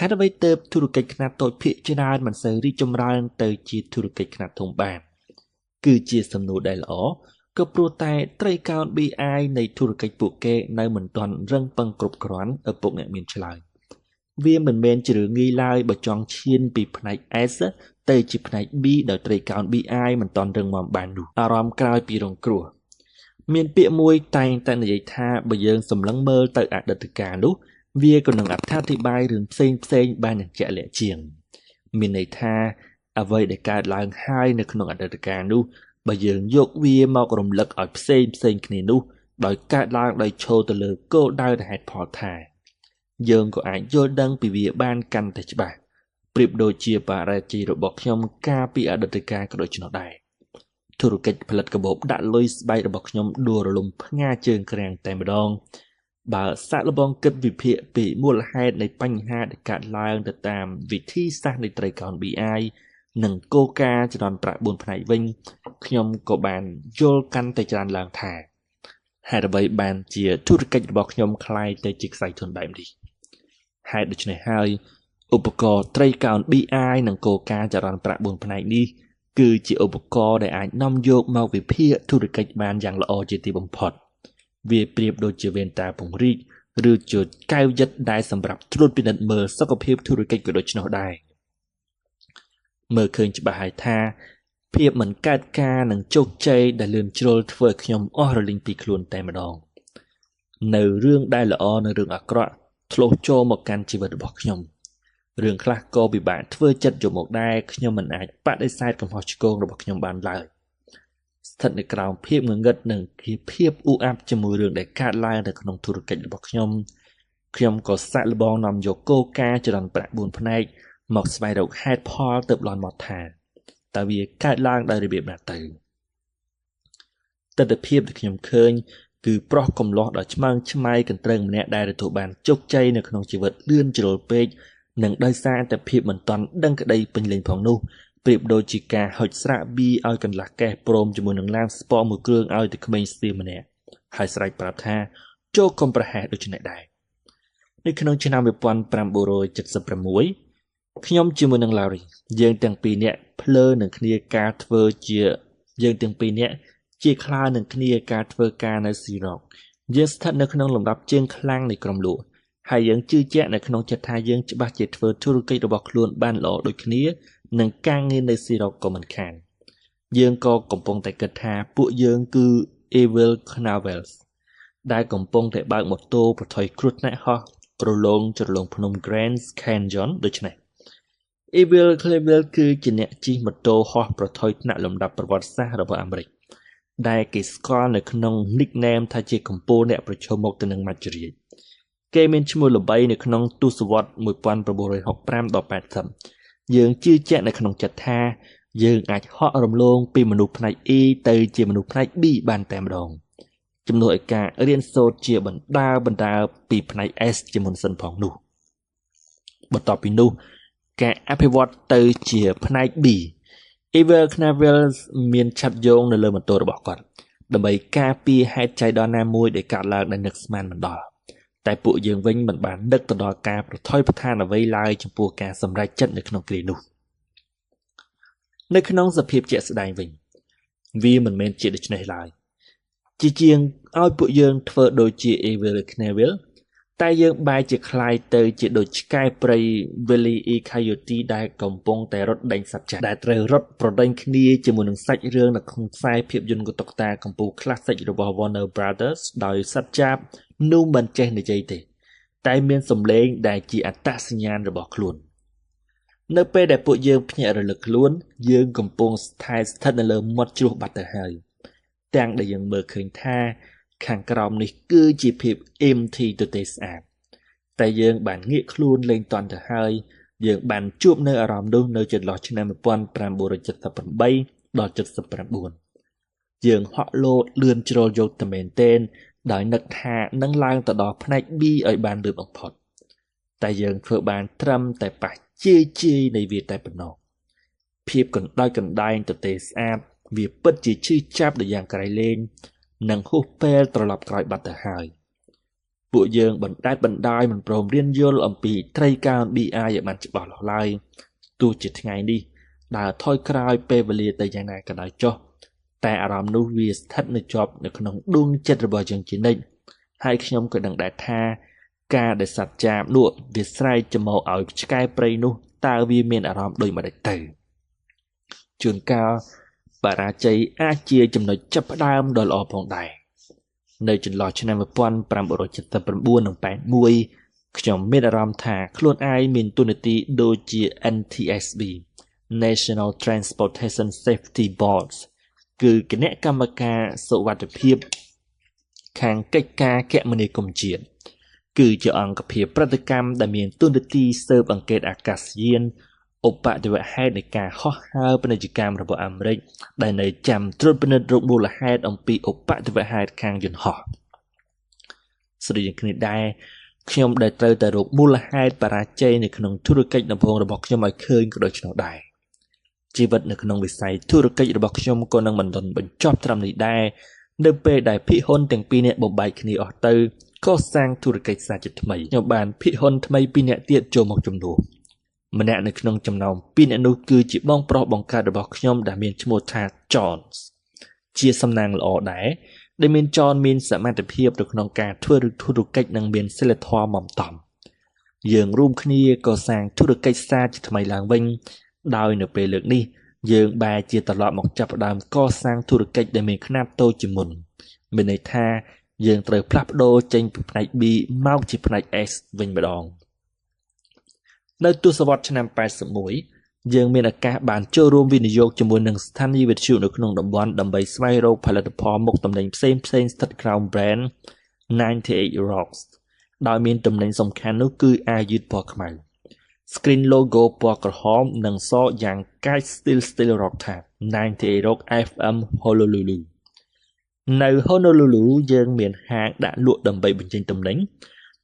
ហេតុអ្វីទើបធុរកិច្ចខ្នាតតូចភាគច្រើនមិនសូវរីកចម្រើនទៅជាធុរកិច្ចខ្នាតធំបានគឺជាសំណួរដែលល្អក៏ព្រោះតែត្រីកោណ BI នៃធុរកិច្ចពួកគេនៅមិនទាន់រឹងប៉ឹងគ្រប់គ្រាន់ឪពុកអ្នកមានឆ្លើយវាមិនមែនជារឿងងាយឡើយបើចង់ឈានពីផ្នែក S ទៅជាផ្នែក B ដោយត្រីកោណ BI មិនទាន់រឹងមាំបាននោះអារម្មណ៍ក្រោយពីរងគ្រោះមានពាក្យមួយតែងតែនិយាយថាបើយើងសម្លឹងមើលទៅអតីតកាលនោះវាក៏នឹងអត្ថាធិប្បាយរឿងផ្សេងបានយ៉ាងជាក់លាក់ជាងមានន័យថាអ្វីដែលកើតឡើងហើយនៅក្នុងអតីតកាលនោះបើយើងយកវាមករំលឹកឲ្យផ្សេងគ្នានោះដោយកើតឡើងដោយឈរទៅលើគោលដៅដែលហេតុផលថាយើងក៏អាចយល់ដឹងពីវាបានកាន់តែច្បាស់ប្រៀបដូចជាបរិយាជ័យរបស់ខ្ញុំកាលពីអតីតកាលក៏ដូច្នោះដែរធុរកិច្ចផលិតកាបូបដាក់លុយស្បែករបស់ខ្ញុំដួលរលំផ្ងាជើងក្រាំងតែម្ដងបើសាក់លបងគិតវិភាគពីមូលហេតុនៃបញ្ហាដែលកើតឡើងទៅតាមវិធីសាស្ត្រនៃត្រីកោណ BI និងគោលការណ៍ចរន្តប្រាក់4ផ្នែកវិញខ្ញុំក៏បានយល់កាន់តែច្រើនឡើងថាហេតុអ្វីបានជាធុរកិច្ចរបស់ខ្ញុំคล้ายទៅជាខ្សែធនបែបនេះហេតុដូច្នេះហើយឧបករណ៍ត្រីកោណ BI និងគោលការណ៍ចរន្តប្រាក់4ផ្នែកនេះគឺជាឧបករណ៍ដែលអាចនាំយកមកវិភាគធុរកិច្ចបានយ៉ាងល្អជាទីបំផុតវាប្រៀបដូចជាវ៉ែនតាពង្រីកឬជាកែវយឹតដែលសម្រាប់ត្រួតពិនិត្យមើលសុខភាពធុរកិច្ចក៏ដូច្នោះដែរមើលឃើញច្បាស់ហើយថាភាពមិនកើតការនឹងជោគជ័យដែលលឿនជ្រុលធ្វើឲ្យខ្ញុំអស់រលីងពីខ្លួនតែម្ដងនៅរឿងដែលល្អនៅរឿងអាក្រក់ធ្លុះចូលមកកាន់ជីវិតរបស់ខ្ញុំរឿងខ្លះក៏ពិបាកធ្វើចិត្តយកមកដែរខ្ញុំមិនអាចបដិសេធកំហុសឆ្គងរបស់ខ្ញុំបានឡើយស្ថិតនៅក្រោមភាពងងឹតនិងភាពអ៊ូអាប់ជាមួយរឿងដែលកើតឡើងនៅក្នុងធុរកិច្ចរបស់ខ្ញុំក៏សាក់លបងនាំយកគោលការណ៍ចរន្តប្រាក់4ផ្នែកមកស្វែងរកហេតុផលទើបបានមកថាតើវាកើតឡើងដោយរបៀបណាទៅទស្សនវិជ្ជាដែលខ្ញុំឃើញគឺប្រុសកំឡោះដ៏ឆ្មើងឆ្មៃកន្ទ្រឹងម្នាក់ដែលទទួលបានជោគជ័យនៅក្នុងជីវិតលឿនជ្រុលពេកនិងដោយសារតែភាពមិនទាន់ដឹងក្តីពេញលេញផងនោះប្រៀបដូចជាការហុចស្រាកប៊ីឲ្យកន្លះកេះព្រមជាមួយនឹងឡានស្ពតមួយគ្រឿងឲ្យទៅក្មេងស្ទាម្នាក់ហើយស្រែកប្រាប់ថាចូលកុំប្រហែសដូចនេះដែរនៅក្នុងឆ្នាំ1976ខ្ញុំជាមួយនឹង Larry យើងទាំងពីរនាក់ភ្លើនឹងគ្នាការធ្វើជាយើងទាំងពីរនាក់ជាខ្លានឹងគ្នាការធ្វើការនៅ Xerox យើងស្ថិតនៅក្នុងលំដាប់ជើងខ្លាំងនៃក្រុមលក់ហើយយើងជឿជាក់នៅក្នុងចិត្តថាយើងច្បាស់ជាធ្វើធុរកិច្ចរបស់ខ្លួនបានល្អដូចគ្នានិងការងារនៅ Xerox ក៏មិនខានយើងក៏កំពុងតែគិតថាពួកយើងគឺ Evil Knavels ដែលកំពុងតែបើកម៉ូតូប្រថុយគ្រោះថ្នាក់ហោះប្រឡងជ្រលងភ្នំ Grand Canyon ដូច្នេះ Evil Knavels គឺជាអ្នកជិះម៉ូតូហោះប្រថុយថ្នាក់លំដាប់ប្រវត្តិសាស្ត្ររបស់អាមេរិកដែលគេស្គាល់នៅក្នុង nickname ថាជាកំពូលអ្នកប្រឈមមុខទៅនឹងមច្ចុរាជគេមានឈ្មោះល្បីនៅក្នុងទសវត្សរ៍1965ដល់80យើងជឿជាក់នៅក្នុងចិត្តថាយើងអាចហក់រំលងពីមនុស្សផ្នែក E ទៅជាមនុស្សផ្នែក B បានតែម្ដងជំនួសឲ្យការរៀនសូត្រជាបណ្ដាពីផ្នែក S ជាមុនសិនផងនោះបន្ទាប់ពីនោះការអភិវឌ្ឍទៅជាផ្នែក B Evil Knavels មានឆាត់យងនៅលើម៉ូតូរបស់គាត់ដើម្បីការពារហេតុចៃដន្យណាមួយដែលកើតឡើងដែលនឹកស្មានមិនដល់តែពួកយើងវិញមិនបាននឹកទៅដល់ការប្រថុយប្រថានអ្វីឡើយចំពោះការសម្រេចចិត្តនៅក្នុងគ្រានោះនៅក្នុងសភាពជាក់ស្ដែងវិញវាមិនមែនជាដូច្នេះឡើយជាជាងឲ្យពួកយើងធ្វើដូចជា Evil Knavels តែយើងបែរជាคล้ายទៅជាដូចឆ្កែព្រៃ Wile E Coyote ដែលកំពុងតែរត់ដេញសត្វចាស់ដែលត្រូវរត់ប្រដេញគ្នាជាមួយនឹងសាច់រឿងនៅក្នុងខ្សែភាពយន្តកតុកតាកម្ពុជា Classic របស់ Warner Brothers ដោយសត្វចាបនោះមិនចេះនិយាយទេតែមានសម្លេងដែលជាអត្តសញ្ញាណរបស់ខ្លួននៅពេលដែលពួកយើងភ្ញាក់រលឹកខ្លួនយើងកំពុងស្ថិតនៅលើមាត់ជ្រោះបាត់ទៅហើយទាំងដែលយើងមើលឃើញថាខាងក្រោមនេះគឺជាភាព empty ទៅទេស្អាតតែយើងបានងាកខ្លួនលេងតន់ទៅហើយយើងបានជួបនៅអារម្មណ៍នោះនៅចន្លោះឆ្នាំ1978ដល់79យើងហក់លោតលឿនជ្រុលយកតែមែនទែនដោយនឹកថានឹងឡើងទៅដល់ផ្នែក B ឲ្យបានលឿនបំផុតតែយើងធ្វើបានត្រឹមតែប៉ះជាយនៃវាតែប៉ុណ្ណោះភាពកណ្ដែងទៅទេស្អាតវាពិតជាឈឺចាប់ដល់យ៉ាងក្រៃលែងនិងហួសពេលត្រឡប់ក្រោយបាត់ទៅហើយព ពួកយើងបណ្ដាយមិនព្រមរៀនយល់អំពីត្រីកាន BI ឲ្យបានច្បាស់លាស់ឡើយទោះជាថ្ងៃនេះដើរថយក្រោយពេលវេលាទៅយ៉ាងណាក៏ដោយចុះតែអារម្មណ៍នោះវាស្ថិតនៅជាប់នៅក្នុងដួងចិត្តរបស់យើងជានិច្ចហើយខ្ញុំក៏ដឹងដែរថាការដែលសត្វចាបនោះវាស្រែកចំមកឲ្យឆ្កែព្រៃនោះតើវាមានអារម្មណ៍ដូចម្ដេចទៅជួនកាលបរាជ័យអាចជាចំណុចចាប់ផ្ដើមដ៏ល្អផងដែរនៅចន្លោះឆ្នាំ1979និង81ខ្ញុំមានអារម្មណ៍ថាខ្លួនឯងមានតួនាទីដូចជា NTSB National Transportation Safety Board គឺគណៈកម្មការសុវត្ថិភាពខាងកិច្ចការគមនាគមន៍ជាតិគឺជាអង្គភាពប្រតិកម្មដែលមានតួនាទីស៊ើបអង្កេតអាកាសយានឧបទ្ទវហេតុនៃការហោះហើរពាណិជ្ជកម្មរបស់អាមេរិកដែលនៅចាំត្រួតពិនិត្យរោគមូលហេតុអំពីឧបទ្ទវហេតុខាងយន្តហោះស្រីយ៉ាងគ្នាដែរខ្ញុំដែលត្រូវតែរកមូលហេតុបរាជ័យនៅក្នុងធុរកិច្ចដំបូងរបស់ខ្ញុំឲ្យឃើញក៏ដូចនោះដែរជីវិតនៅក្នុងវិស័យធុរកិច្ចរបស់ខ្ញុំក៏នឹងមិនទាន់បញ្ចប់ត្រឹមនេះដែរនៅពេលដែលភិហ៊ុនទាំងពីរនាក់បំបែកគ្នាអស់ទៅក៏សាងធុរកិច្ចសាជាថ្មីខ្ញុំបានភិហ៊ុនថ្មី2នាក់ទៀតចូលមកជំនួសម្នាក់នៅក្នុងចំណោម2នាក់នោះគឺជាបងប្រុសបង្កើតរបស់ខ្ញុំដែលមានឈ្មោះថា John ជាសំណាងល្អដែរដែលមាន John មានសមត្ថភាពនៅក្នុងការធ្វើធុរកិច្ចនិងមានសីលធម៌មមតំយើងរួមគ្នាកសាងធុរកិច្ចសាជាថ្មីឡើងវិញដោយនៅពេលលើកនេះយើងបែរជាត្រឡប់មកចាប់ផ្ដើមកសាងធុរកិច្ចដែលមានខ្នាតតូចជាមុនមានន័យថាយើងត្រូវផ្លាស់ប្ដូរចេញពីផ្នែក B មកជាផ្នែក S វិញម្ដងនៅទសវត្សរ៍ឆ្នាំ81យើងមានឱកាសបានចូលរួមវិនិយោគជាមួយនឹងស្ថានីយវិទ្យុនៅក្នុងតំបន់ដើម្បីស្វែងរកផលិតផលមុខទំនិញផ្សេងស្ថិតក្រោម brand 98 Rocks ដោយមានទំនិញសំខាន់នោះគឺអាវយឺតពណ៌ខ្មៅ screen logo ពណ៌ក្រហមនិងសយ៉ាងកាច Still Rock ថា98 Rock FM Honolulu នៅ Honolulu យើងមានហាងដាក់លក់ដើម្បីបញ្ចេញទំនិញ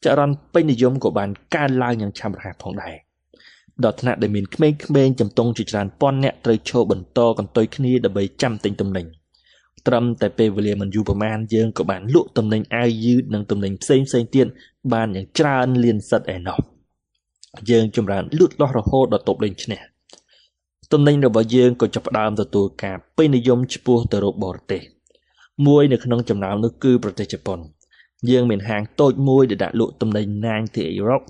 ចរន្តពេញនិយមក៏បានកើនឡើងយ៉ាងឆាប់រហ័សផងដែរដល់ថ្នាក់ដែលមានក្មេងៗចំទង់ជាច្រើនពាន់នាក់ត្រូវឈរបន្តកន្ទុយគ្នាដើម្បីចាំទិញទំនិញត្រឹមតែពេលវេលាមិនយូរប៉ុន្មានយើងក៏បានលក់ទំនិញអាវយឺតនិងទំនិញផ្សេងទៀតបានយ៉ាងច្រើនលានសិតឯណោះយើងចម្រើនលូតលាស់រហូតដល់តបលេងឈ្នះទំនិញរបស់យើងក៏ចាប់ផ្ដើមទទួលការពេញនិយមឆ្ពោះទៅរកបរទេសមួយនៅក្នុងចំណោមនោះគឺប្រទេសជប៉ុនយើងមានហាងតូចមួយដែលដាក់លក់ទំនិញ98 Rock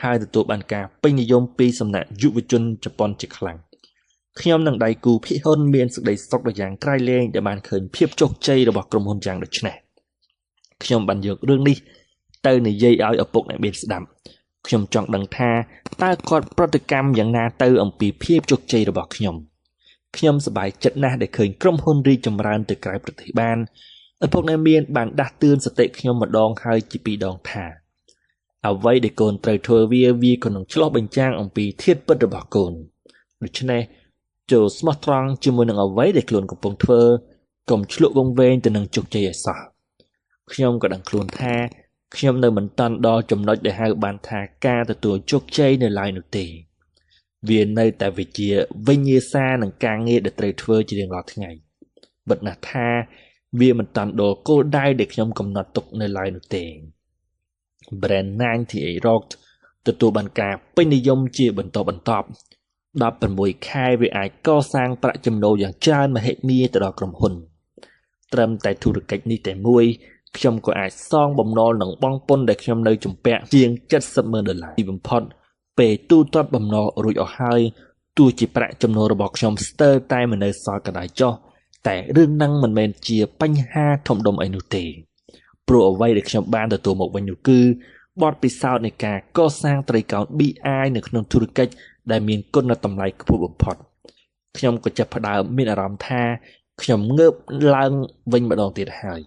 ហើយទទួលបានការពេញនិយមពីសំណាក់យុវជនជប៉ុនជាខ្លាំងខ្ញុំនិងដៃគូភិហ៊ុនមានសេចក្តីសុខដ៏យ៉ាងក្រៃលែងដែលបានឃើញភាពជោគជ័យរបស់ក្រុមហ៊ុនយ៉ាងដូចនេះខ្ញុំបានយករឿងនេះទៅនិយាយឲ្យឪពុកអ្នកមានស្ដាប់ខ្ញុំចង់ដឹងថាតើគាត់ប្រតិកម្មយ៉ាងណាទៅអំពីភាពជោគជ័យរបស់ខ្ញុំសប្បាយចិត្តណាស់ដែលឃើញក្រុមហ៊ុនរីកចម្រើនទៅក្រៅប្រទេសបានឪពុកអ្នកមានបានដាស់តឿនសតិខ្ញុំម្ដងហើយជាពីរដងថាអ្វីដែលកូនត្រូវធ្វើវាក៏នឹងឆ្លោះបញ្ចាំងអំពីធាតុពិតរបស់កូនដូច្នេះចូលស្មោះត្រង់ជាមួយនឹងអ្វីដែលខ្លួនកំពុងធ្វើកុំឆ្លក់វង្វេងទៅនឹងជោគជ័យឲ្យសោះខ្ញុំក៏ដឹងខ្លួនថាខ្ញុំនៅមិនតាន់ដល់ចំណុចដែលហៅបានថាការទទួលជោគជ័យនៅឡើយនោះទេវានៅតែវិជ្ជាវិញ្ញាសានិងការងារដែលត្រូវធ្វើជារៀងរាល់ថ្ងៃបិទណាស់ថាវាមិនតាន់ដល់គោលដៅដែលខ្ញុំកំណត់ទុកនៅឡើយនោះទេ Brand 98 Rock ទទួលបានការពេញនិយមជាបន្តបន្ទាប់16ខែវាអាចកសាងប្រាក់ចំណូលយ៉ាងច្រើនមហិមាទៅដល់ក្រុមហ៊ុនត្រឹមតែធុរកិច្ចនេះតែមួយខ្ញុំក៏អាចសងបំណុលនឹងបង់ពន្ធដែលខ្ញុំនៅជំពាក់ជាង$70,000ទីបំផុតពេលទូទាត់បំណុលរួចអស់ហើយទោះជាប្រាក់ចំណូលរបស់ខ្ញុំស្ទើរតែមិននៅសល់ក៏ដោយចុះតែរឿងហ្នឹងមិនមែនជាបញ្ហាធំដុំអីនោះទេព្រោះអ្វីដែលខ្ញុំបានទទួលមកវិញនោះគឺបទពិសោធន៍នៃការកសាងត្រីកោណ BI នៅក្នុងធុរកិច្ចដែលមានគុណតម្លៃខ្ពស់បំផុតខ្ញុំក៏ចាប់ផ្ដើមមានអារម្មណ៍ថាខ្ញុំងើបឡើងវិញម្ដងទៀតហើយ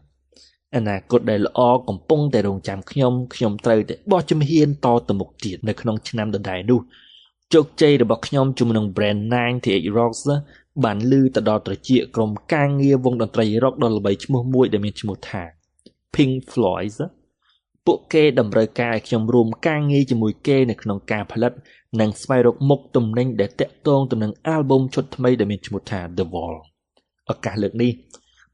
អនាគតដែលល្អកំពុងតែរងចាំខ្ញុំត្រូវតែបោះជំហានតទៅមុខទៀតនៅក្នុងឆ្នាំដដែលនោះជោគជ័យរបស់ខ្ញុំជាមួយនឹង Brand 98 Rocks បានលឺទៅដល់ត្រចៀកក្រុមការងារវងតន្ត្រី Rock ដ៏ល្បីឈ្មោះមួយដែលមានឈ្មោះថា Pink Floyd ពួកគេតម្រូវការឲ្យខ្ញុំរួមការងារជាមួយគេនៅក្នុងការផលិតនិងស្វែងរកមុខទំនិញដែលតាក់ទងទៅនឹង album ឈុតថ្មីដែលមានឈ្មោះថា The Wall ឱកាសលើកនេះ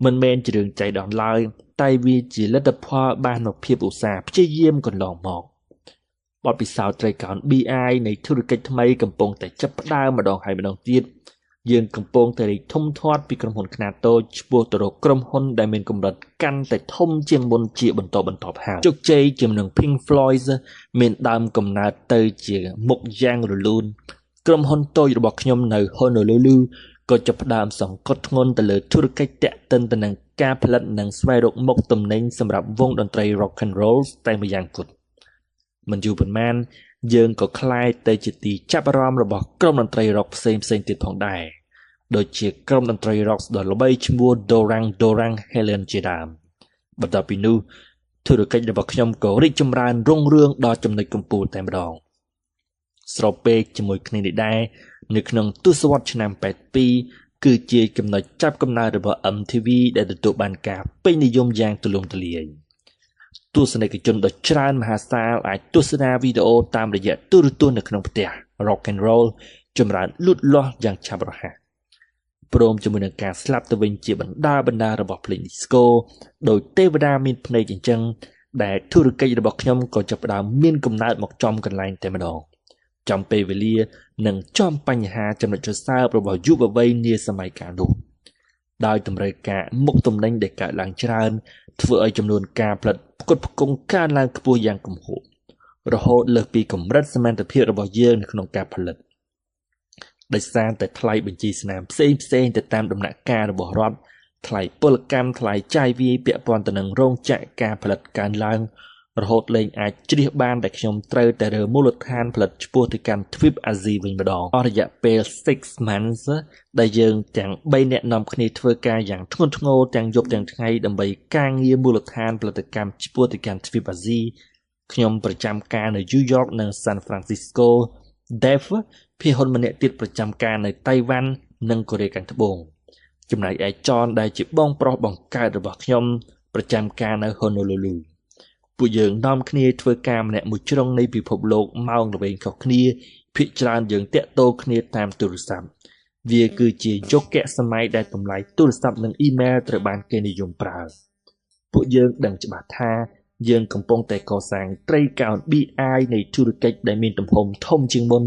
មិនមែនជារឿងចៃដន្យឡើយ តែវាជាលទ្ធផលបាននូវភាពឧស្សាហ៍ព្យាយាមកន្លងមកបទពិសោធន៍ត្រីកោណ BI នៃធុរកិច្ចថ្មីកំពុងតែចាប់ផ្ដើមម្ដងហើយម្ដងទៀតយើងកំពុងតែរីកធំធាត់ពីក្រុមហ៊ុនខ្នាតតូចឆ្ពោះទៅរកក្រុមហ៊ុនដែលមានកម្រិតកាន់តែធំជាងមុនជាបន្តបន្ទាប់ហើយជោគជ័យជាមួយនឹង Pink Floyd មានដើមកំណើតទៅជាមុខយ៉ាងរលូនក្រុមហ៊ុនតូចរបស់ខ្ញុំនៅ Honolulu ក៏ចាប់ផ្ដើមសង្កត់ធ្ងន់ទៅលើធុរកិច្ចតាក់ទិនទៅនឹងការផលិតនិងស្វែងរកមុខទំនិញសម្រាប់វងតន្ត្រី Rock and Roll តែម្យ៉ាងគត់មិនយូរប៉ុន្មានយើងក៏ក្លាយទៅជាទីចាប់អារម្មណ៍របស់ក្រុមតន្ត្រី Rock ផ្សេងៗទៀតផងដែរដូចជាក្រុមតន្ត្រី Rock ដ៏ល្បីឈ្មោះ Dorang Helen ជាដើមបន្ទាប់ពីនោះធុរកិច្ចរបស់ខ្ញុំក៏រីកចម្រើនរុងរឿងដល់ចំណុចកំពូលតែម្ដងស្របពេលជាមួយគ្នានេះដែរនៅក្នុងទសវត្សរ៍ឆ្នាំ82គឺជាចំណុចចាប់កំណើតរបស់ MTV ដែលទទួលបានការពេញនិយមយ៉ាងទូលំទូលាយទស្សនិកជនដ៏ច្រើនមហាសាលអាចទស្សនាវីដេអូតាមរយៈទូរទស្សន៍នៅក្នុងផ្ទះ Rock and Roll ចម្រើនលូតលាស់យ៉ាងឆាប់រហ័សព្រមជាមួយនឹងការស្លាប់ទៅវិញជាបណ្ដារបស់ភ្លេង disco ដោយទេវតាមានភ្នែកអញ្ចឹងដែលធុរកិច្ចរបស់ខ្ញុំក៏ចាប់ផ្ដើមមានកំណើតមកចំកន្លែងតែម្ដងចំពេលវេលានិងចំបញ្ហាចំណុចរសើបរបស់យុវវ័យនាសម័យកាលនោះដោយតម្រូវការមុខទំនិញដែលកើតឡើងច្រើនធ្វើឲ្យចំនួនការផលិតផ្គត់ផ្គង់កើនឡើងខ្ពស់យ៉ាងគំហុករហូតលើសពីកម្រិតសមត្ថភាពរបស់យើងនៅក្នុងការផលិតដោយសារតែថ្លៃបញ្ជីស្នាមផ្សេងទៅតាមដំណាក់កាលរបស់រដ្ឋថ្លៃពលកម្មថ្លៃចាយវាយពាក់ព័ន្ធទៅនឹងរោងចក្រការផលិតកើនឡើងរហូតលែងអាចជ្រាបបានតែខ្ញុំត្រូវតែរើមូលដ្ឋានផលិតឆ្ពោះទៅកាន់ទ្វីបអាស៊ីវិញម្ដងអស់រយៈពេល6 months ដែលយើងទាំង3នាក់នាំគ្នាធ្វើការយ៉ាងធ្ងន់ធ្ងរទាំងយប់ទាំងថ្ងៃដើម្បីការងារមូលដ្ឋានផលិតកម្មឆ្ពោះទៅកាន់ទ្វីបអាស៊ីខ្ញុំប្រចាំការនៅ New York និង San Francisco Dave ភាគហ៊ុនម្នាក់ទៀតប្រចាំការនៅតៃវ៉ាន់និងកូរ៉េខាងត្បូងចំណែកឯចនដែលជាបងប្រុសបង្កើតរបស់ខ្ញុំប្រចាំការនៅ Honoluluពួកយើងនាំគ្នាធ្វើការម្នាក់មួយជ្រុងនៃពិភពលោកម៉ោងល្វែងខុសគ្នាភាគច្រើនយើងតាក់ទងគ្នាតាមទូរស័ព្ទវាគឺជាយុគសម័យដែលតម្លៃទូរស័ព្ទនិងអ៊ីមែលត្រូវបានគេនិយមប្រើពួកយើងដឹងច្បាស់ថាយើងកំពុងតែកសាងត្រីកោណ BI នៃធុរកិច្ចដែលមានទំហំធំជាងមុន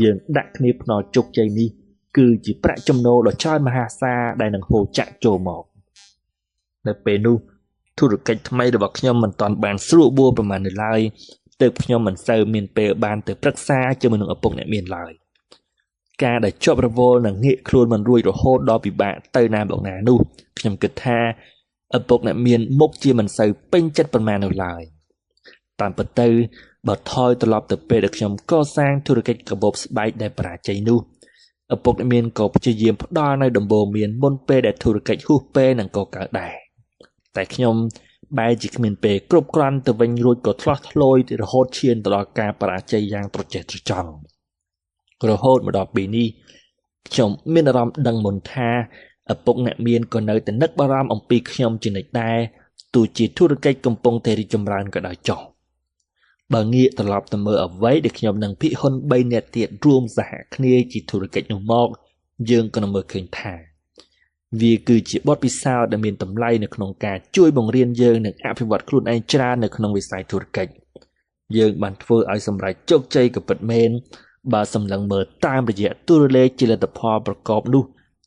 យើងដាក់គ្នាភ្នាល់ជោគជ័យនេះគឺជាប្រាក់ចំណូលដ៏ច្រើនមហាសាលដែលនឹងហូរចាក់ចូលមកនៅពេលនោះធុរកិច្ចថ្មីរបស់ខ្ញុំមិនទាន់បានស្រួលបួលប្រមាណនៅឡើយទើបខ្ញុំមិនសូវមានពេលបានទៅប្រឹក្សាជាមួយនឹងឪពុកអ្នកមានឡើយការដែលជាប់រវល់និងងាកខ្លួនមិនរួចរហូតដល់ពិបាកទៅណាមកណានោះខ្ញុំគិតថាឪពុកអ្នកមានមុខជាមិនសូវពេញចិត្តប្រមាណនៅឡើយតាមពិតទៅបើថយត្រឡប់ទៅពេលដែលខ្ញុំកសាងធុរកិច្ចកាបូបស្បែកដែលបរាជ័យនោះឪពុកអ្នកមានក៏ព្យាយាមផ្ដល់នៅដំបូន្មានមុនពេលដែលធុរកិច្ចហួសពេលនឹងក៏កើតដែរតែខ្ញុំបែរជាគ្មានពេលគ្រប់គ្រាន់ទៅវិញរួចក៏ឆ្លោះឆ្លោយរហូតឈានទៅដល់ការបរាជ័យយ៉ាងត្រចះត្រចង់រហូតមកដល់ពេលនេះខ្ញុំមានអារម្មណ៍ដឹងមុនថាឪពុកអ្នកមានក៏នៅតែនឹកបារម្ភអំពីខ្ញុំជានិច្ចដែរទោះជាធុរកិច្ចកំពុងតែរីកចម្រើនក៏ដោយចុះបើងាកត្រឡប់ទៅមើលអ្វីដែលខ្ញុំនិងភិហ៊ុន3នាក់ទៀតរួមសហគ្នាជាធុរកិច្ចនោះមកយើងក៏នឹងមើលឃើញថាវាគឺជាបទពិសោធន៍ដែលមានតម្លៃនៅក្នុងការជួយបង្រៀនយើងនិងអភិវឌ្ឍខ្លួនឯងច្រើននៅក្នុងវិស័យធុរកិច្ចយើងបានធ្វើឲ្យសម្រេចជោគជ័យក៏ពិតមែនបើសម្លឹងមើលតាមរយៈតួលេខជាលទ្ធផលប្រកបនោះ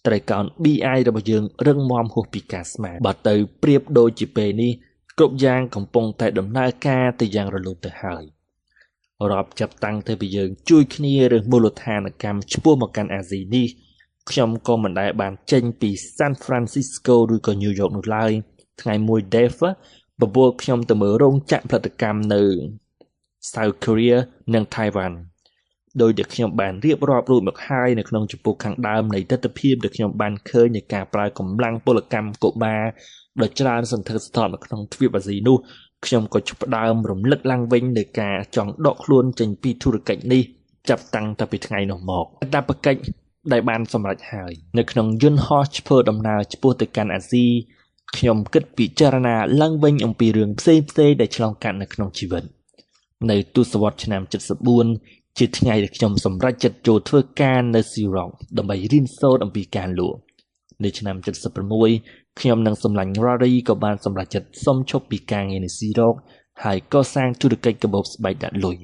ត្រីកោណ BI របស់យើងរឹងមាំហួសពីការស្មានបើទៅប្រៀបដូចជាពេលនេះគ្រប់យ៉ាងកំពុងតែដំណើរការទៅយ៉ាងរលូនទៅហើយរាប់ចាប់តាំងទៅពីយើងជួយគ្នារើសមូលដ្ឋានកម្មឆ្ពោះមកកាន់អាស៊ីនេះខ្ញុំក៏មិនដែលបានចេញពី San Francisco ឬក៏ New York នោះឡើយថ្ងៃមួយ Dave បបួលខ្ញុំទៅមើលរោងចក្រផលិតកម្មនៅ South Korea និង Taiwan ដោយដែលខ្ញុំបានរៀបរាប់រួចមកហើយនៅក្នុងចំពោះខាងដើមនៃទស្សនវិជ្ជាដែលខ្ញុំបានឃើញនៃការប្រើកម្លាំងពលកម្មកុមារដ៏ច្រើនសន្ធឹកសន្ធាប់នៅក្នុងទ្វីបអាស៊ីនោះខ្ញុំក៏ចាប់ផ្ដើមរំលឹកឡើងវិញនៃការចង់ដកខ្លួនចេញពីធុរកិច្ចនេះចាប់តាំងតែពីថ្ងៃនោះមកកាតព្វកិច្ចដែលបានសម្រេចហើយនៅក្នុងយន្តហោះធ្វើដំណើរឆ្ពោះទៅកាន់អាស៊ីខ្ញុំគិតពិចារណាឡើងវិញអំពីរឿងផ្សេងៗដែលឆ្លងកាត់នៅក្នុងជីវិតនៅទសវត្សរ៍ឆ្នាំ74ជាថ្ងៃដែលខ្ញុំសម្រេចចិត្តចូលធ្វើការនៅ Xerox ដើម្បីរៀនសូត្រអំពីការលក់នៅឆ្នាំ76 ខ្ញុំនឹងសម្លាញ់ Rory ក៏បានសម្រេចចិត្តសុំឈប់ពីការងារនៅស៊ីរ៉ុកហើយក៏សាងធុរកិច្ចកាបូបស្បែកដាក់លុយ